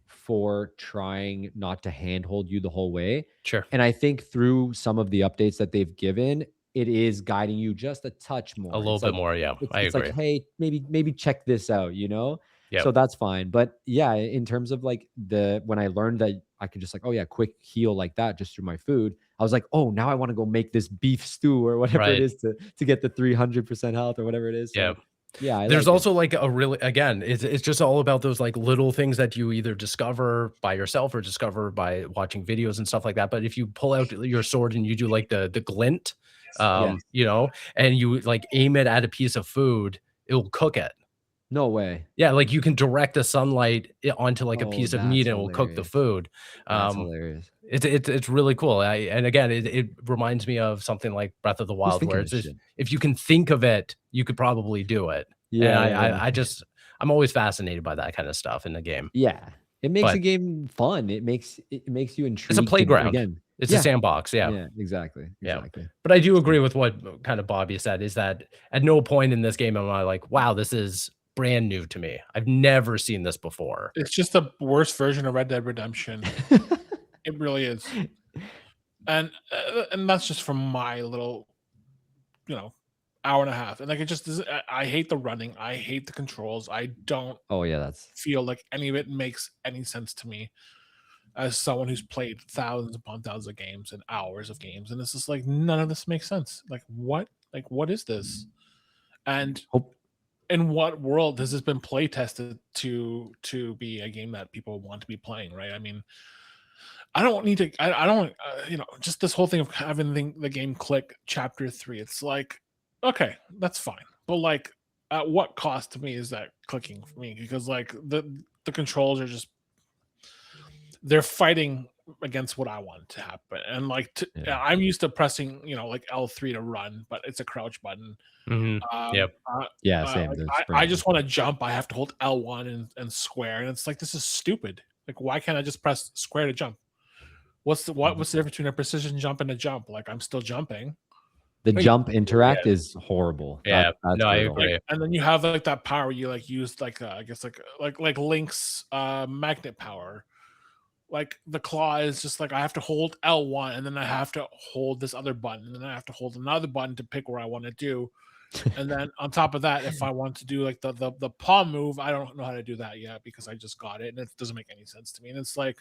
for trying not to handhold you the whole way. Sure. And I think through some of the updates that they've given, it is guiding you just a touch more. A little bit more. Yeah, I It's agree. like, hey, maybe check this out, you know? Yeah. So that's fine. But yeah, in terms of like when I learned that I could just like, oh yeah, quick heal like that just through my food, I was like, oh, now I want to go make this beef stew or whatever it is to get the 300% health or whatever it is. So, yeah, there's also like a really, again, it's just all about those like little things that you either discover by yourself or discover by watching videos and stuff like that. But if you pull out your sword and you do like the glint, you know, and you like aim it at a piece of food, it'll cook it. No way. Yeah, like you can direct the sunlight onto like a piece of meat and it will cook the food. That's hilarious. It's really cool. And again, it reminds me of something like Breath of the Wild, where it's just, if you can think of it, you could probably do it. Yeah, and I'm always fascinated by that kind of stuff in the game. Yeah, it makes the game fun. It makes you intrigued. It's a playground. Again, it's a sandbox. Yeah, exactly. Yeah. But I do agree with what kind of Bobby said, is that at no point in this game am I like, wow, this is brand new to me. I've never seen this before. It's just the worst version of Red Dead Redemption. It really is. And that's just from my little, you know, hour and a half. And like, it just doesn't, I hate the running. I hate the controls. I don't feel like any of it makes any sense to me as someone who's played thousands upon thousands of games and hours of games. And it's just like, none of this makes sense. Like, what is this? And in what world has this been play tested to be a game that people want to be playing, right? I mean, I don't need to, I don't, you know, just this whole thing of having the game click chapter 3. It's like, okay, that's fine. But like, at what cost to me is that clicking for me? Because like the controls are just, they're fighting against what I want to happen. And like, I'm used to pressing, you know, like L3 to run, but it's a crouch button. Same. I just want to jump. I have to hold L1 and square. And it's like, this is stupid. Like, why can't I just press square to jump? What's the difference between a precision jump and a jump? Like, I'm still jumping. The jump interact is horrible. Yeah, no, I agree. Like, and then you have like that power you like use like I guess like Link's magnet power. Like the claw is just like I have to hold L1 and then I have to hold this other button and then I have to hold another button to pick where I want to do. And then on top of that, if I want to do like the paw move, I don't know how to do that yet because I just got it and it doesn't make any sense to me. And it's like,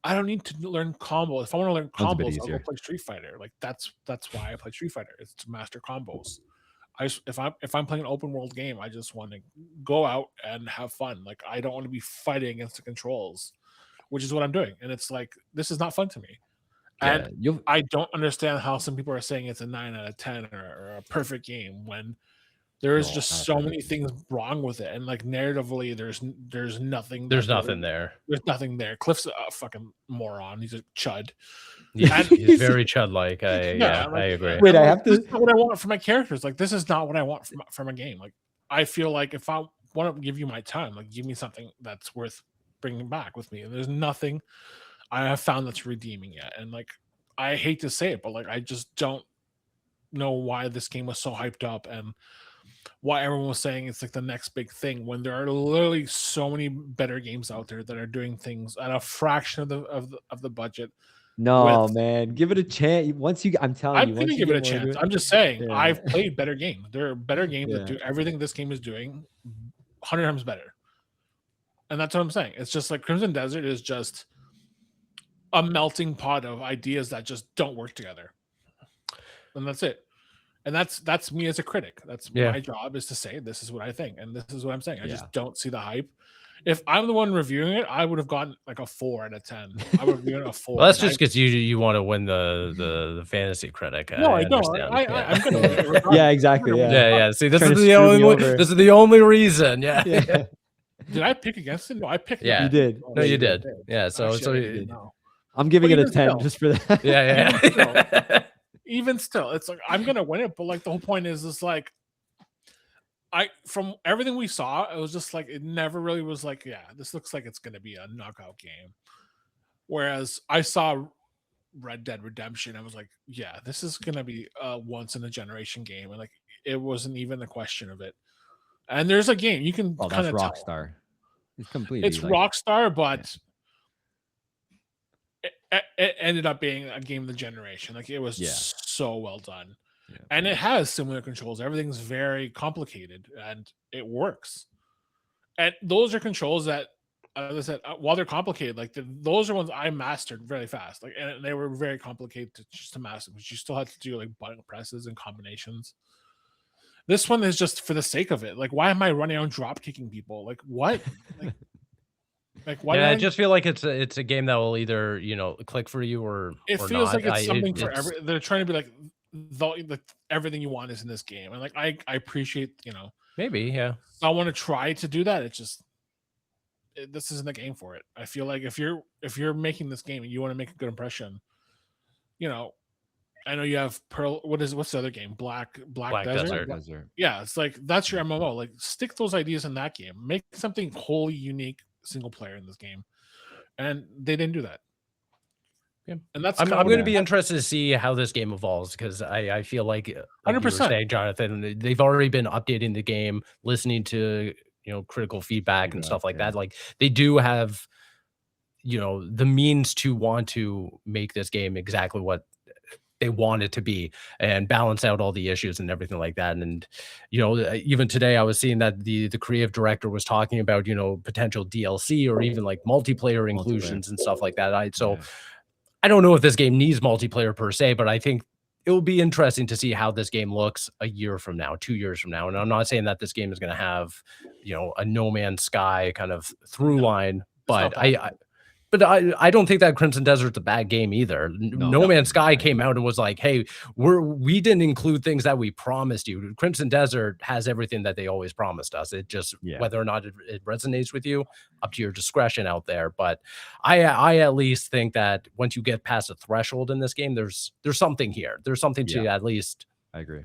I don't need to learn combos. If I want to learn combos, I'll go play Street Fighter. Like that's why I play Street Fighter. It's to master combos. If I'm playing an open world game, I just want to go out and have fun. Like I don't want to be fighting against the controls, which is what I'm doing. And it's like, this is not fun to me. And I don't understand how some people are saying it's a 9 out of 10 or a perfect game when there is just so many things wrong with it. And like narratively, there's nothing. There's nothing there. There's nothing there. Cliff's a fucking moron. He's a chud. He's very chud-like. I agree. Wait, I have to. This is not what I want for my characters. Like, this is not what I want from a game. Like, I feel like if I want to give you my time, like, give me something that's worth bringing back with me. And there's nothing I have found that's redeeming yet. And like, I hate to say it, but like, I just don't know why this game was so hyped up and why everyone was saying it's like the next big thing when there are literally so many better games out there that are doing things at a fraction of the budget. No, man, give it a chance. I'm telling you, I'm gonna give it a chance. I'm just saying, I've played better games. There are better games that do everything this game is doing 100 times better. And that's what I'm saying. It's just like Crimson Desert is just a melting pot of ideas that just don't work together. And that's it. And that's me as a critic. That's my job, is to say this is what I think, and this is what I'm saying. I just don't see the hype. If I'm the one reviewing it, I would have gotten like a 4 out of 10. I would have given it a 4. Well, that's just because you want to win the fantasy critic. No, I don't. I'm gonna. Yeah, exactly. Yeah. See, this is the only reason. Yeah. Did I pick against it? No, I picked. Yeah, you did. No, you did. Yeah. So I'm giving it a 10 just for that. Yeah. Even still, it's like I'm gonna win it, but like the whole point is like from everything we saw, it was just like it never really was like, yeah, this looks like it's gonna be a knockout game. Whereas I saw Red Dead Redemption, I was like, yeah, this is gonna be a once in a generation game, and like it wasn't even a question of it. And there's a game you can kind of Rockstar. It's completely. It's like, Rockstar, but. It ended up being a game of the generation. Like it was so well done, and it has similar controls. Everything's very complicated, and it works. And those are controls that, as I said, while they're complicated, like those are ones I mastered very fast. Like, and they were very complicated to master, but you still had to do like button presses and combinations. This one is just for the sake of it. Like, why am I running around drop kicking people? Like, what? Why I just feel like it's a game that will either click for you or it feels not. Like it's something for they're trying to be like everything you want is in this game, and like I appreciate maybe I want to try to do that. It's just this isn't the game for it. I feel like if you're making this game and you want to make a good impression, I know you have Pearl. What's the other game? Black Desert. Yeah, it's like that's your MMO. Like stick those ideas in that game. Make something wholly unique single player in this game, and they didn't do that. Yeah, and that's I'm going to be interested to see how this game evolves, because I feel like 100%, saying, Jonathan, they've already been updating the game, listening to critical feedback and stuff like that. Like they do have the means to want to make this game exactly what they want it to be and balance out all the issues and everything like that. And even today I was seeing that the creative director was talking about potential DLC or even like multiplayer inclusions and stuff like that. I don't know if this game needs multiplayer per se, but I think it will be interesting to see how this game looks a year from now, 2 years from now. And I'm not saying that this game is going to have a No Man's Sky kind of through line, but I don't think that Crimson Desert's a bad game either. No Man's Sky came out and was like, hey, we didn't include things that we promised you. Crimson Desert has everything that they always promised us. It just, whether or not it resonates with you, up to your discretion out there. But I at least think that once you get past a threshold in this game, there's something here. There's something to at least, I agree,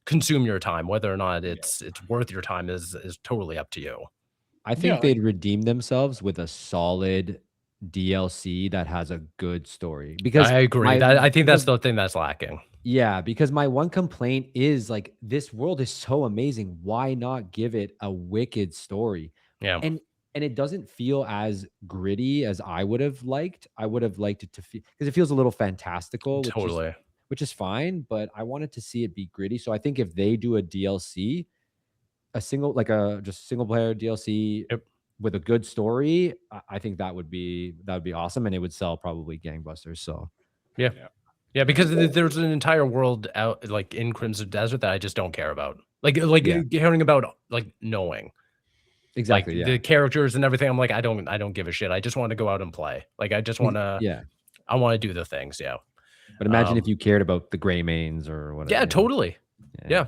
consume your time. Whether or not it's worth your time is totally up to you. I think they'd redeem themselves with a solid DLC that has a good story, because I agree. I think that's the thing that's lacking. Yeah, because my one complaint is like, this world is so amazing. Why not give it a wicked story? Yeah. And it doesn't feel as gritty as I would have liked. I would have liked it to feel, because it feels a little fantastical, which is fine, but I wanted to see it be gritty. So I think if they do a DLC, just single player DLC, with a good story, I think that would be awesome, and it would sell probably gangbusters. So yeah, because there's an entire world out like in Crimson Desert that I just don't care about. Like caring about like knowing exactly like, the characters and everything. I'm like, I don't give a shit. I just want to go out and play. Like I just want to I want to do the things. Yeah. But imagine if you cared about the gray mains or whatever. Yeah, totally. Yeah.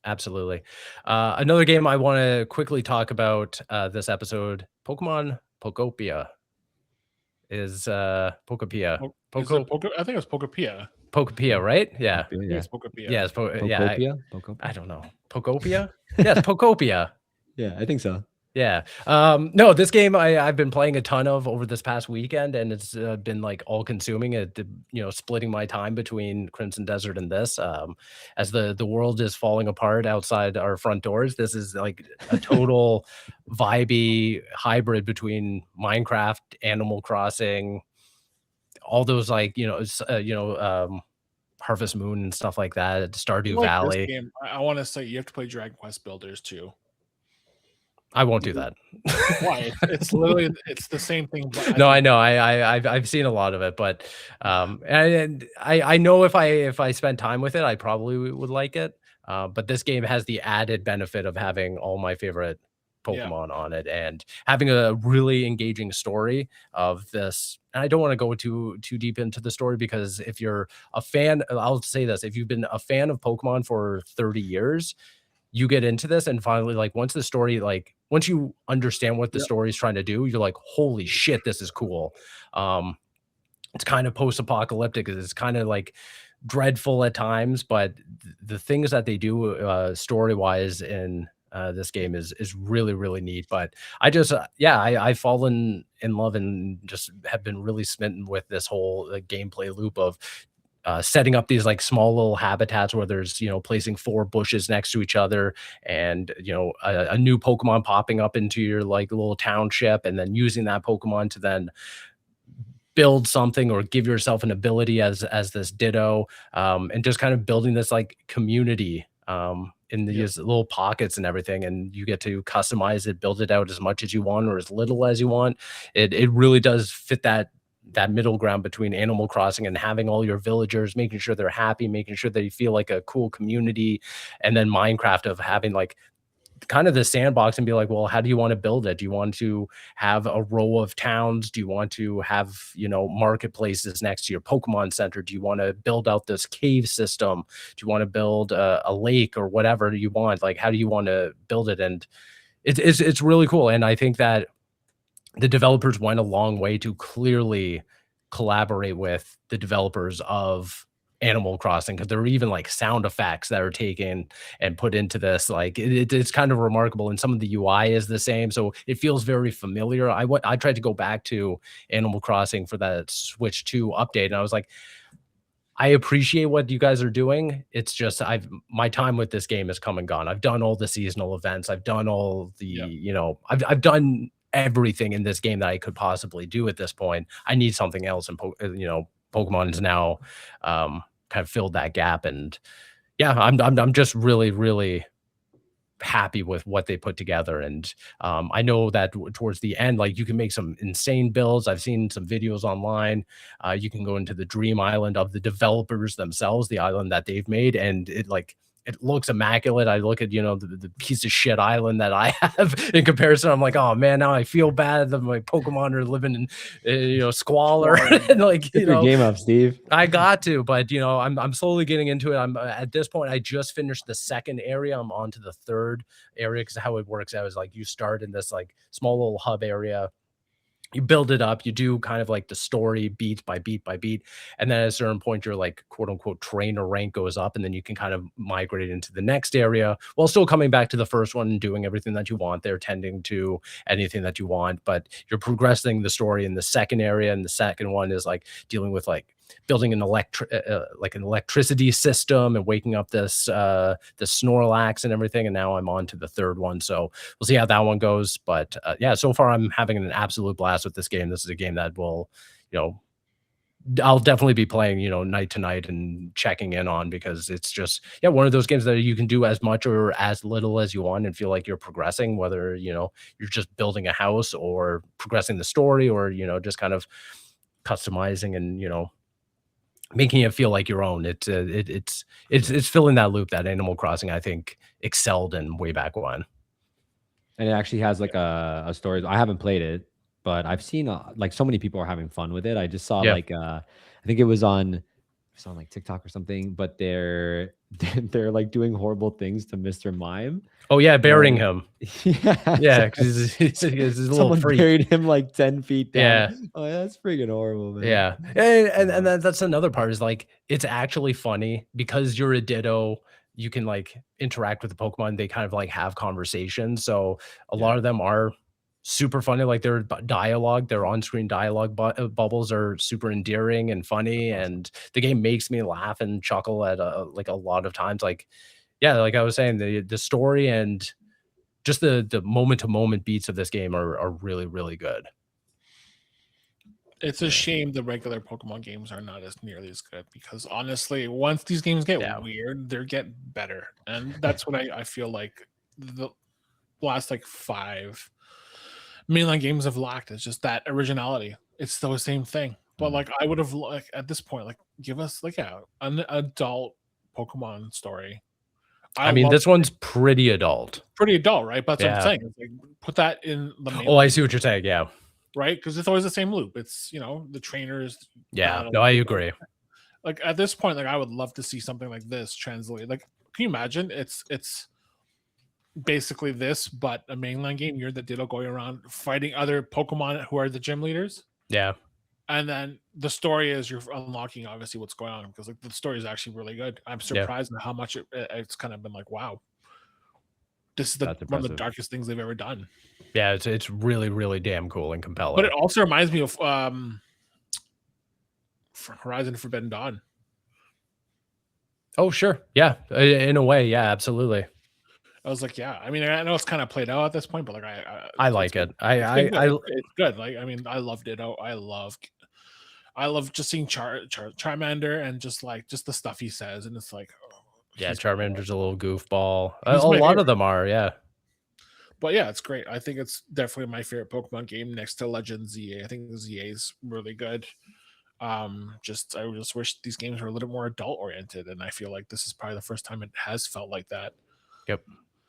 Absolutely. Another game I want to quickly talk about this episode, Pokemon Pokopia is Pokopia. I think it's Pokopia. Pokopia, right? Yeah. It's Pokopia. Yeah, I don't know. Pokopia? Yes, Pokopia. Yeah, I think so. Yeah. No, this game I've been playing a ton of over this past weekend, and it's been like all consuming. Splitting my time between Crimson Desert and this. As the world is falling apart outside our front doors, this is like a total vibey hybrid between Minecraft, Animal Crossing, all those like Harvest Moon and stuff like that. Stardew Like this Valley. game, I want to say you have to play Dragon Quest Builders too. I won't do that. Why? It's literally it's the same thing. But No, I know. I've seen a lot of it, but and I know if I spent time with it, I probably would like it. But this game has the added benefit of having all my favorite Yeah. Pokemon on it and having a really engaging story of this. And I don't want to go too deep into the story because if you're a fan, I'll say this: if you've been a fan of Pokemon for 30 years, you get into this and finally like once you understand what the Yep. story is trying to do, you're like, holy shit, this is cool. It's kind of post-apocalyptic. It's kind of like dreadful at times, but the things that they do story-wise in this game is really, really neat. But I just I've fallen in love and just have been really smitten with this whole gameplay loop of setting up these like small little habitats where there's placing 4 bushes next to each other and a new Pokemon popping up into your like little township and then using that Pokemon to then build something or give yourself an ability as this Ditto, and just kind of building this like community in these little pockets and everything, and you get to customize it, build it out as much as you want or as little as you want. It really does fit that middle ground between Animal Crossing and having all your villagers, making sure they're happy, making sure they feel like a cool community, and then Minecraft of having like kind of the sandbox and be like, well, how do you want to build it? Do you want to have a row of towns? Do you want to have, marketplaces next to your Pokemon Center? Do you want to build out this cave system? Do you want to build a lake or whatever you want? Like, how do you want to build it? And it's really cool. And I think that the developers went a long way to clearly collaborate with the developers of Animal Crossing because there are even like sound effects that are taken and put into this. Like it's kind of remarkable, and some of the UI is the same, so it feels very familiar. I tried to go back to Animal Crossing for that Switch 2 update, and I was like, I appreciate what you guys are doing. It's just my time with this game has come and gone. I've done all the seasonal events. I've done all the I've done everything in this game that I could possibly do at this point. I need something else, and Pokemon is now kind of filled that gap. And yeah, I'm just really, really happy with what they put together. And I know that towards the end, like you can make some insane builds. I've seen some videos online. You can go into the dream island of the developers themselves, the island that they've made, and it looks immaculate. I look at, the piece of shit island that I have in comparison. I'm like, oh man, now I feel bad that my Pokemon are living in, squalor. And like, Get your game up, Steve. I got to, but I'm slowly getting into it. I'm at this point, I just finished the 2nd area. I'm on to the 3rd area because how it works out is like you start in this like small little hub area. You build it up, you do kind of like the story beat by beat by beat. And then at a certain point, your like quote unquote trainer rank goes up, and then you can kind of migrate into the next area while still coming back to the first one and doing everything that you want there, tending to anything that you want. But you're progressing the story in the 2nd area. And the 2nd one is like dealing with like building an electricity system and waking up this Snorlax and everything. And now I'm on to the 3rd one, so we'll see how that one goes. But yeah, so far I'm having an absolute blast with this game. This is a game that will, I'll definitely be playing, night to night and checking in on, because it's just one of those games that you can do as much or as little as you want and feel like you're progressing, whether you're just building a house or progressing the story or just kind of customizing and making it feel like your own. It's filling that loop that Animal Crossing I think excelled in way back when. And it actually has like a story. I haven't played it, but I've seen like so many people are having fun with it. I just saw like I think it was on like TikTok or something, but they're like doing horrible things to Mr. Mime. Oh yeah, burying him. Yeah, because he's a little someone freak. buried him like 10 feet down. Yeah. Oh, that's freaking horrible, man. Yeah, and that's another part is like it's actually funny because you're a Ditto. you can like interact with the Pokemon. They kind of like have conversations. So a lot of them are super funny. Like their dialogue, their on-screen dialogue bubbles are super endearing and funny. And the game makes me laugh and chuckle at like a lot of times. Like, yeah, like I was saying, the story and just the moment to moment beats of this game are really, really good. It's a shame the regular Pokemon games are not as nearly as good, because honestly, once these games get weird, they get better. And that's what I feel like the last like 5 mainline games have lacked. It's just that originality. It's still the same thing. But like I would have like at this point, like give us like an adult Pokemon story. I mean, this one's pretty adult. Pretty adult, right? But that's what I'm saying. It's like, put that in the main. Oh, I see what you're saying. Yeah. Right? Because it's always the same loop. It's, you know, the trainers. Yeah. No, I agree. Like at this point, like I would love to see something like this translated. Like, can you imagine? It's basically this, but a mainline game. You're the Ditto going around fighting other Pokemon who are the gym leaders. Yeah. And then the story is you're unlocking obviously what's going on, because like the story is actually really good. I'm surprised at how much it's kind of been like, wow, this is one of the darkest things they've ever done. Yeah, it's really, really damn cool and compelling. But it also reminds me of Horizon Forbidden Dawn. Oh, sure. Yeah. In a way, yeah, absolutely. I was like, yeah. I mean, I know it's kind of played out at this point, but like I like it. It's good. Like, I mean, I loved it. I love just seeing Charmander and just the stuff he says, and it's like, yeah, Charmander's a little goofball. A lot of them are, yeah. But yeah, it's great. I think it's definitely my favorite Pokemon game next to Legends ZA. I think ZA is really good. I just wish these games were a little more adult oriented, and I feel like this is probably the first time it has felt like that. Yep.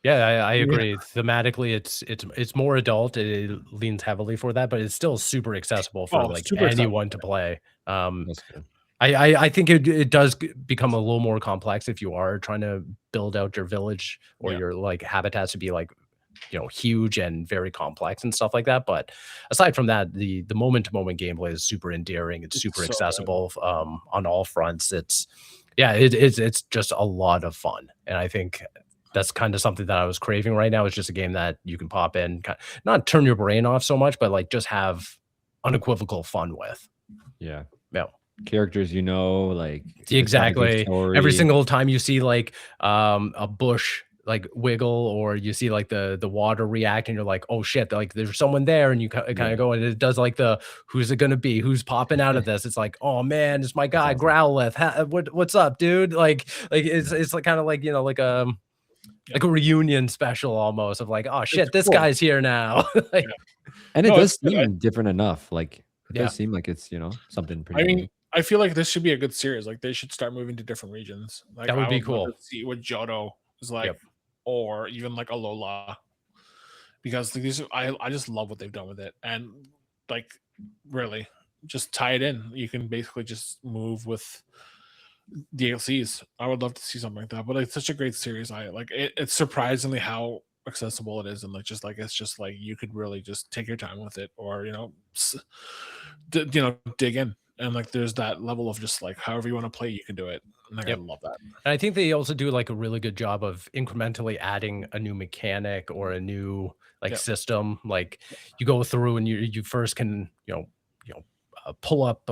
Yeah, I agree. Thematically, it's more adult. It leans heavily for that, but it's still super accessible for anyone to play. I think it does become a little more complex if you are trying to build out your village or your like habitats to be like, you know, huge and very complex and stuff like that. But aside from that, the moment to moment gameplay is super endearing. It's super accessible on all fronts. It's just a lot of fun, and I think that's kind of something that I was craving right now. It's just a game that you can pop in, not turn your brain off so much, but like just have unequivocal fun with. Yeah. Yeah. Characters, you know, like exactly every single time you see like a bush like wiggle, or you see like the water react, and you're like, oh shit, like there's someone there, and you kind of go, and it does like the who's it gonna be, who's popping out of this. It's like, oh man, it's my guy Growlithe. What's up, dude? Like it's like kind of like, you know, like a reunion special almost of like, oh shit, this guy's here now. Like, and it does seem different enough. Like it does seem like it's, you know, something pretty. I mean, I feel like this should be a good series. Like they should start moving to different regions. Like that would be cool to see what Johto is like, or even like Alola, because like, these I just love what they've done with it, and like really just tie it in. You can basically just move with DLCs. I would love to see something like that, but it's such a great series. I like it. It's surprisingly how accessible it is, and it's just like you could really just take your time with it, or you know, dig in. And like there's that level of just like however you want to play, you can do it. And like, I love that. And I think they also do like a really good job of incrementally adding a new mechanic or a new like system. Like you go through and you first can pull up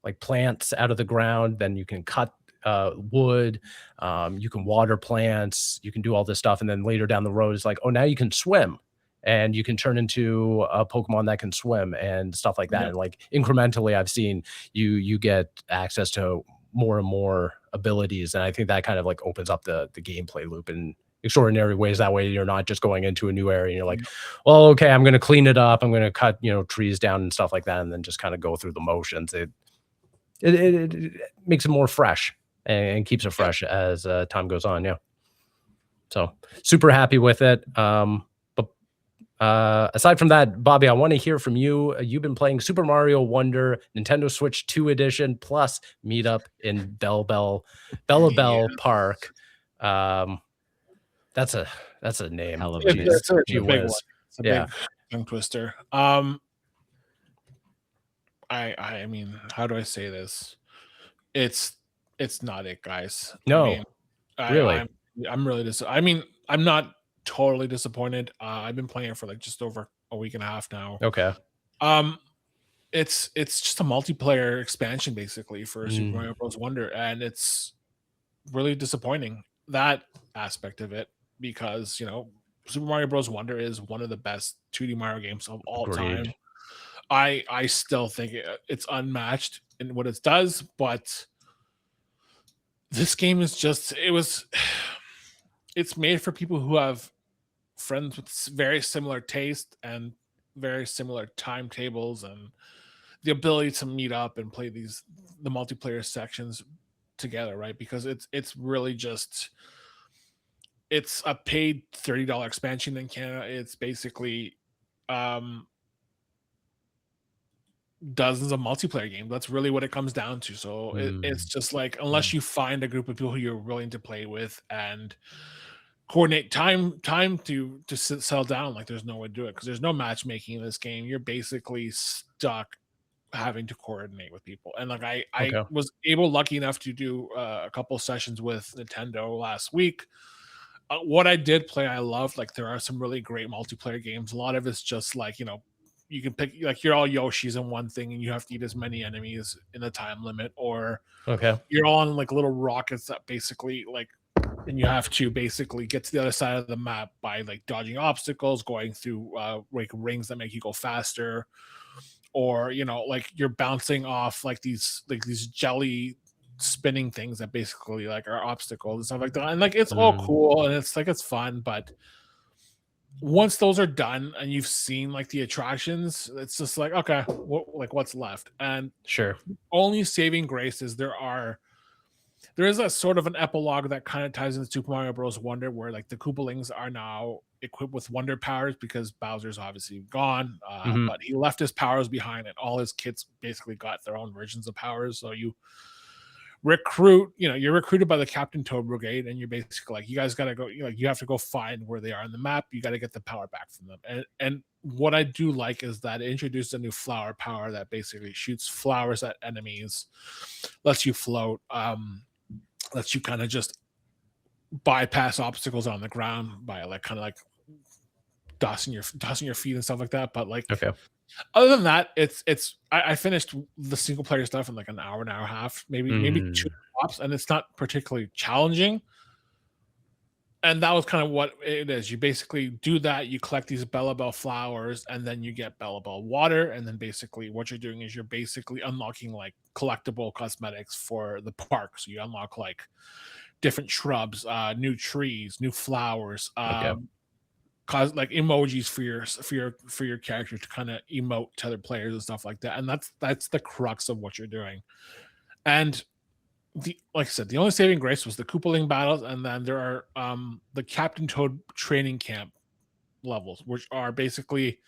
like plants out of the ground, then you can cut wood, you can water plants, you can do all this stuff, and then later down the road it's like, oh, now you can swim. And you can turn into a Pokemon that can swim and stuff like that. And like incrementally, I've seen you get access to more and more abilities. And I think that kind of like opens up the gameplay loop in extraordinary ways. That way you're not just going into a new area and you're like, well, okay, I'm going to clean it up. I'm going to cut, trees down and stuff like that. And then just kind of go through the motions. It makes it more fresh and keeps it fresh as time goes on. Yeah. So super happy with it. Aside from that, Bobby, I want to hear from you. You've been playing Super Mario Wonder, Nintendo Switch 2 Edition, plus Meetup in Bellabel Park. That's a name. Hell of a big one. It's a big tongue twister. I mean, how do I say this? It's not it, guys. No, I mean, really. I'm really I mean, I'm not totally disappointed. I've been playing it for like just over a week and a half now. Okay. It's just a multiplayer expansion basically for Super Mm, Mario Bros. Wonder, and it's really disappointing, that aspect of it, because Super Mario Bros. Wonder is one of the best 2D Mario games of all agreed. time. I still think it's unmatched in what it does, but this game is just it's made for people who have friends with very similar taste and very similar timetables and the ability to meet up and play the multiplayer sections together, right? Because it's really just it's a paid $30 expansion in Canada. It's basically um dozens of multiplayer games. That's really what it comes down to. So it's Mm, just like, mm, unless you find a group of people who you're willing to play with and coordinate time to settle down, like there's no way to do it because there's no matchmaking in this game. You're basically stuck having to coordinate with people. And like I okay. was lucky enough to do a couple sessions with Nintendo last week. What I did play, I loved. Like there are some really great multiplayer games. A lot of it's just like you can pick, like you're all Yoshis in one thing and you have to eat as many enemies in a time limit, or Okay. you're all on like little rockets that basically like, and you have to basically get to the other side of the map by like dodging obstacles, going through like rings that make you go faster, or like you're bouncing off like these jelly spinning things that basically like are obstacles and stuff like that. And like it's all Mm, cool and it's like it's fun, but once those are done and you've seen like the attractions, it's just like, okay, what's left? And sure. only saving grace is there is a sort of an epilogue that kind of ties into Super Mario Bros. Wonder, where like the Koopalings are now equipped with wonder powers because Bowser's obviously gone, Hmm. but he left his powers behind, and all his kids basically got their own versions of powers. So you're recruited by the Captain Toad Brigade, and you're basically like, you guys got to go, like you have to go find where they are on the map. You got to get the power back from them. And what I do like is that it introduced a new flower power that basically shoots flowers at enemies, lets you float, lets you kind of just bypass obstacles on the ground by like kind of like tossing your feet and stuff like that. But like Okay. other than that, I finished the single player stuff in like an hour and a half, maybe two Mm, tops, and it's not particularly challenging. And that was kind of what it is. You basically do that, you collect these Bellabel flowers, and then you get Bellabel water. And then basically what you're doing is you're basically unlocking like collectible cosmetics for the park. So you unlock like different shrubs, new trees, new flowers, okay. cause like emojis for your character to kind of emote to other players and stuff like that. And that's the crux of what you're doing. And like I said, the only saving grace was the Koopaling battles, and then there are the Captain Toad training camp levels, which are basically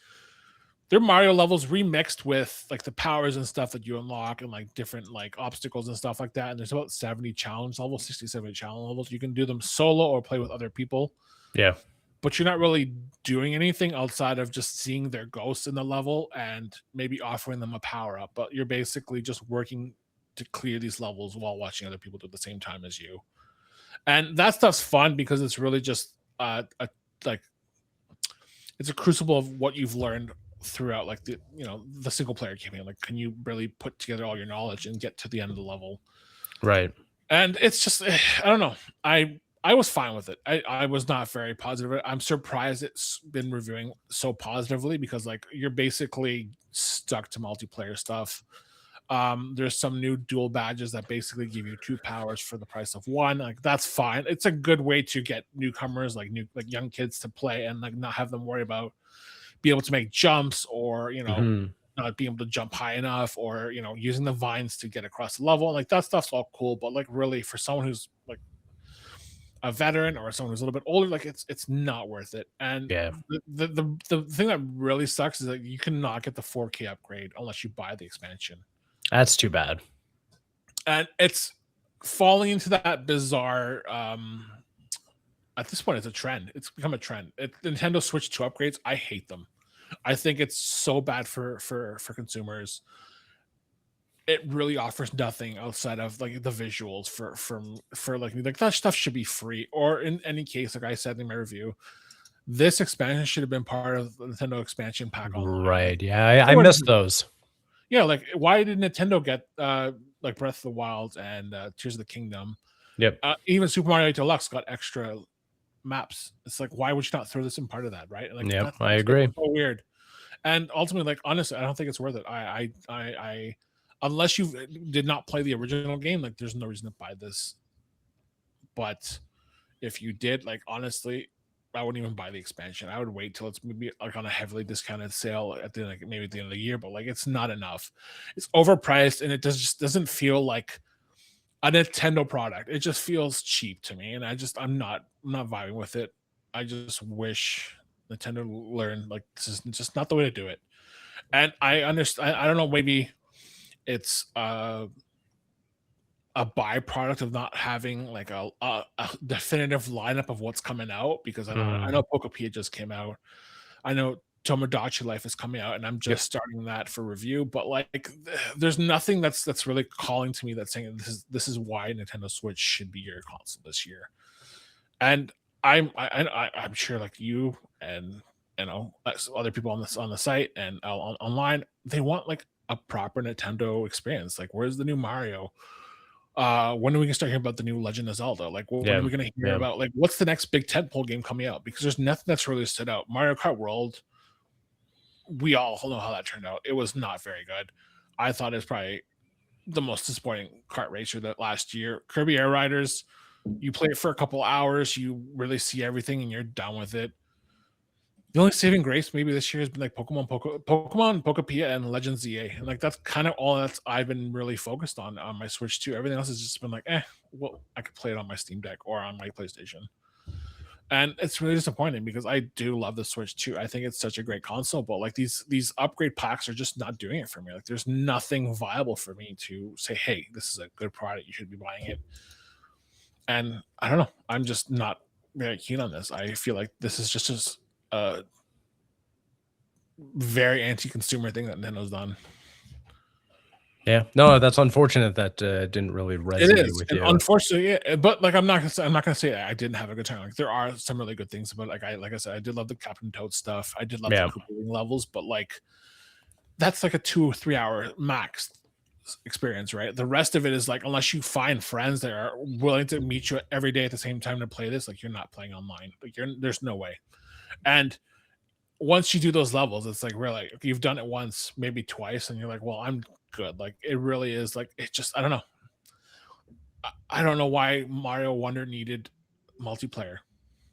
they're Mario levels remixed with like the powers and stuff that you unlock and like different like obstacles and stuff like that. And there's about 70 challenge levels, 67 challenge levels. You can do them solo or play with other people, Yeah. but you're not really doing anything outside of just seeing their ghosts in the level and maybe offering them a power up. But you're basically just working to clear these levels while watching other people do it at the same time as you. And that stuff's fun because it's really just like it's a crucible of what you've learned throughout like the single player campaign. Like, can you really put together all your knowledge and get to the end of the level? Right. And it's just I don't know. I was fine with it. I was not very positive. I'm surprised it's been reviewing so positively because like you're basically stuck to multiplayer stuff. There's some new dual badges that basically give you 2 powers for the price of 1. Like that's fine. It's a good way to get newcomers, like young kids to play and like not have them worry about be able to make jumps or Hmm. not being able to jump high enough or using the vines to get across the level. Like that stuff's all cool, but like really for someone who's like a veteran or someone who's a little bit older, like it's not worth it. And Yeah. the thing that really sucks is that you cannot get the 4K upgrade unless you buy the expansion. That's too bad. And it's falling into that bizarre at this point it's a trend. It's become a trend. Nintendo Switch 2 upgrades, I hate them. I think it's so bad for consumers. it really offers nothing outside of like the visuals for like that stuff should be free. Or in any case, like I said in my review, this expansion should have been part of the Nintendo expansion pack online. Right. Yeah, I missed those. Yeah, like why did Nintendo get like Breath of the Wild and Tears of the Kingdom? Yep. Even Super Mario Deluxe got extra maps. It's like, why would you not throw this in part of that, right? Like, yep, I agree. So weird. And ultimately, like honestly, I don't think it's worth it. I unless you did not play the original game, like there's no reason to buy this. But if you did, like honestly, I wouldn't even buy the expansion. I would wait till it's maybe like on a heavily discounted sale at the like maybe at the end of the year. But like, it's not enough. It's overpriced, and it just doesn't feel like a Nintendo product. It just feels cheap to me, and I'm not vibing with it. I just wish Nintendo learned like this is just not the way to do it. And I understand. I don't know. Maybe it's a byproduct of not having like a definitive lineup of what's coming out, because I know Pokopia just came out. I know Tomodachi Life is coming out, and I'm just starting that for review. But like, there's nothing that's really calling to me that's saying this is why Nintendo Switch should be your console this year. And I'm sure like you and other people on the site and online, they want like a proper Nintendo experience. Like, where's the new Mario? When are we gonna start hearing about the new Legend of Zelda? Like, when are we gonna hear about like what's the next big tentpole game coming out? Because there's nothing that's really stood out. Mario Kart World, we all know how that turned out. It was not very good. I thought it was probably the most disappointing kart racer that last year. Kirby Air Riders, you play it for a couple hours, you really see everything, and you're done with it. The only saving grace maybe this year has been like Pokemon, Pokopia, and Legends ZA. And like that's kind of all that I've been really focused on my Switch too. Everything else has just been like, well, I could play it on my Steam Deck or on my PlayStation. And it's really disappointing because I do love the Switch too. I think it's such a great console, but like these upgrade packs are just not doing it for me. Like there's nothing viable for me to say, hey, this is a good product, you should be buying it. And I don't know. I'm just not very keen on this. I feel like this is just a very anti-consumer thing that Nintendo's done. Yeah, no, that's unfortunate that didn't really resonate with you. Unfortunately, yeah, but like I'm not gonna say I didn't have a good time. Like there are some really good things, but like I said, I did love the Captain Toad stuff. I did love the Koopa levels, but like that's like a 2 or 3 hour max experience, right? The rest of it is like, unless you find friends that are willing to meet you every day at the same time to play this, like you're not playing online. Like there's no way. And once you do those levels, it's like we're like you've done it once, maybe twice, and you're like, well, I'm good. Like it really is like it just I don't know. I don't know why Mario Wonder needed multiplayer.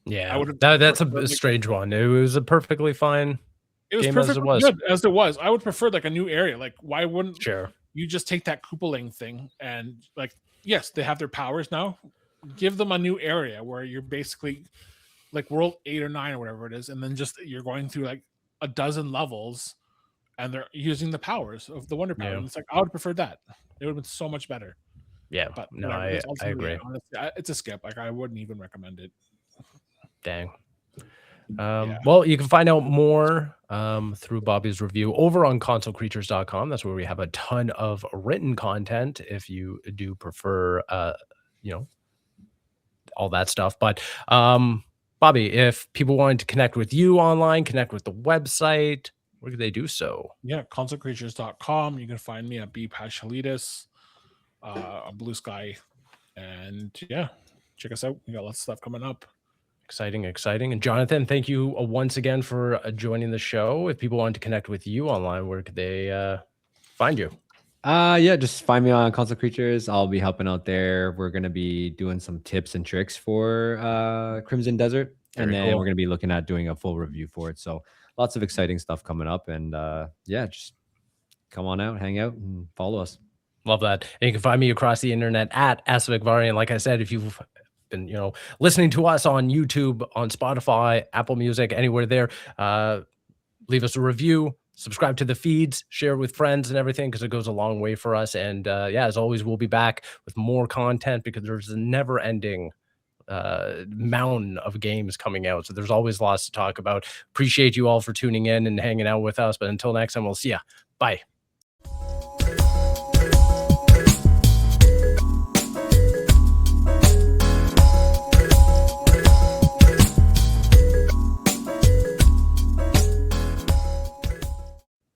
Yeah, that's a strange one. It was a perfectly fine. It was perfectly good as it was. I would prefer like a new area. Like why wouldn't you just take that Koopaling thing and like yes, they have their powers now. Give them a new area where you're basically like world 8 or 9 or whatever it is, and then just you're going through like a dozen levels and they're using the powers of the Wonder Power. And it's like I would prefer that. It would have been so much better. Yeah, but no, I agree. Honestly, it's a skip. Like I wouldn't even recommend it. Dang. Well, you can find out more through Bobby's review over on consolecreatures.com. That's where we have a ton of written content if you do prefer all that stuff. But Bobby, if people wanted to connect with you online, connect with the website, where could they do so? Yeah, consolecreatures.com. You can find me at bpashalitis on Blue Sky. And yeah, check us out. We got lots of stuff coming up. Exciting. And Jonathan, thank you once again for joining the show. If people wanted to connect with you online, where could they find you? Yeah, just find me on Console Creatures. I'll be helping out there. We're going to be doing some tips and tricks for Crimson Desert. And then we're going to be looking at doing a full review for it. So lots of exciting stuff coming up. And yeah, just come on out, hang out, and follow us. Love that. And you can find me across the internet at AsavicVariant. Like I said, if you've been listening to us on YouTube, on Spotify, Apple Music, anywhere there, leave us a review, subscribe to the feeds, share with friends and everything, because it goes a long way for us. And yeah, as always, we'll be back with more content because there's a never-ending mountain of games coming out. So there's always lots to talk about. Appreciate you all for tuning in and hanging out with us. But until next time, we'll see ya. Bye.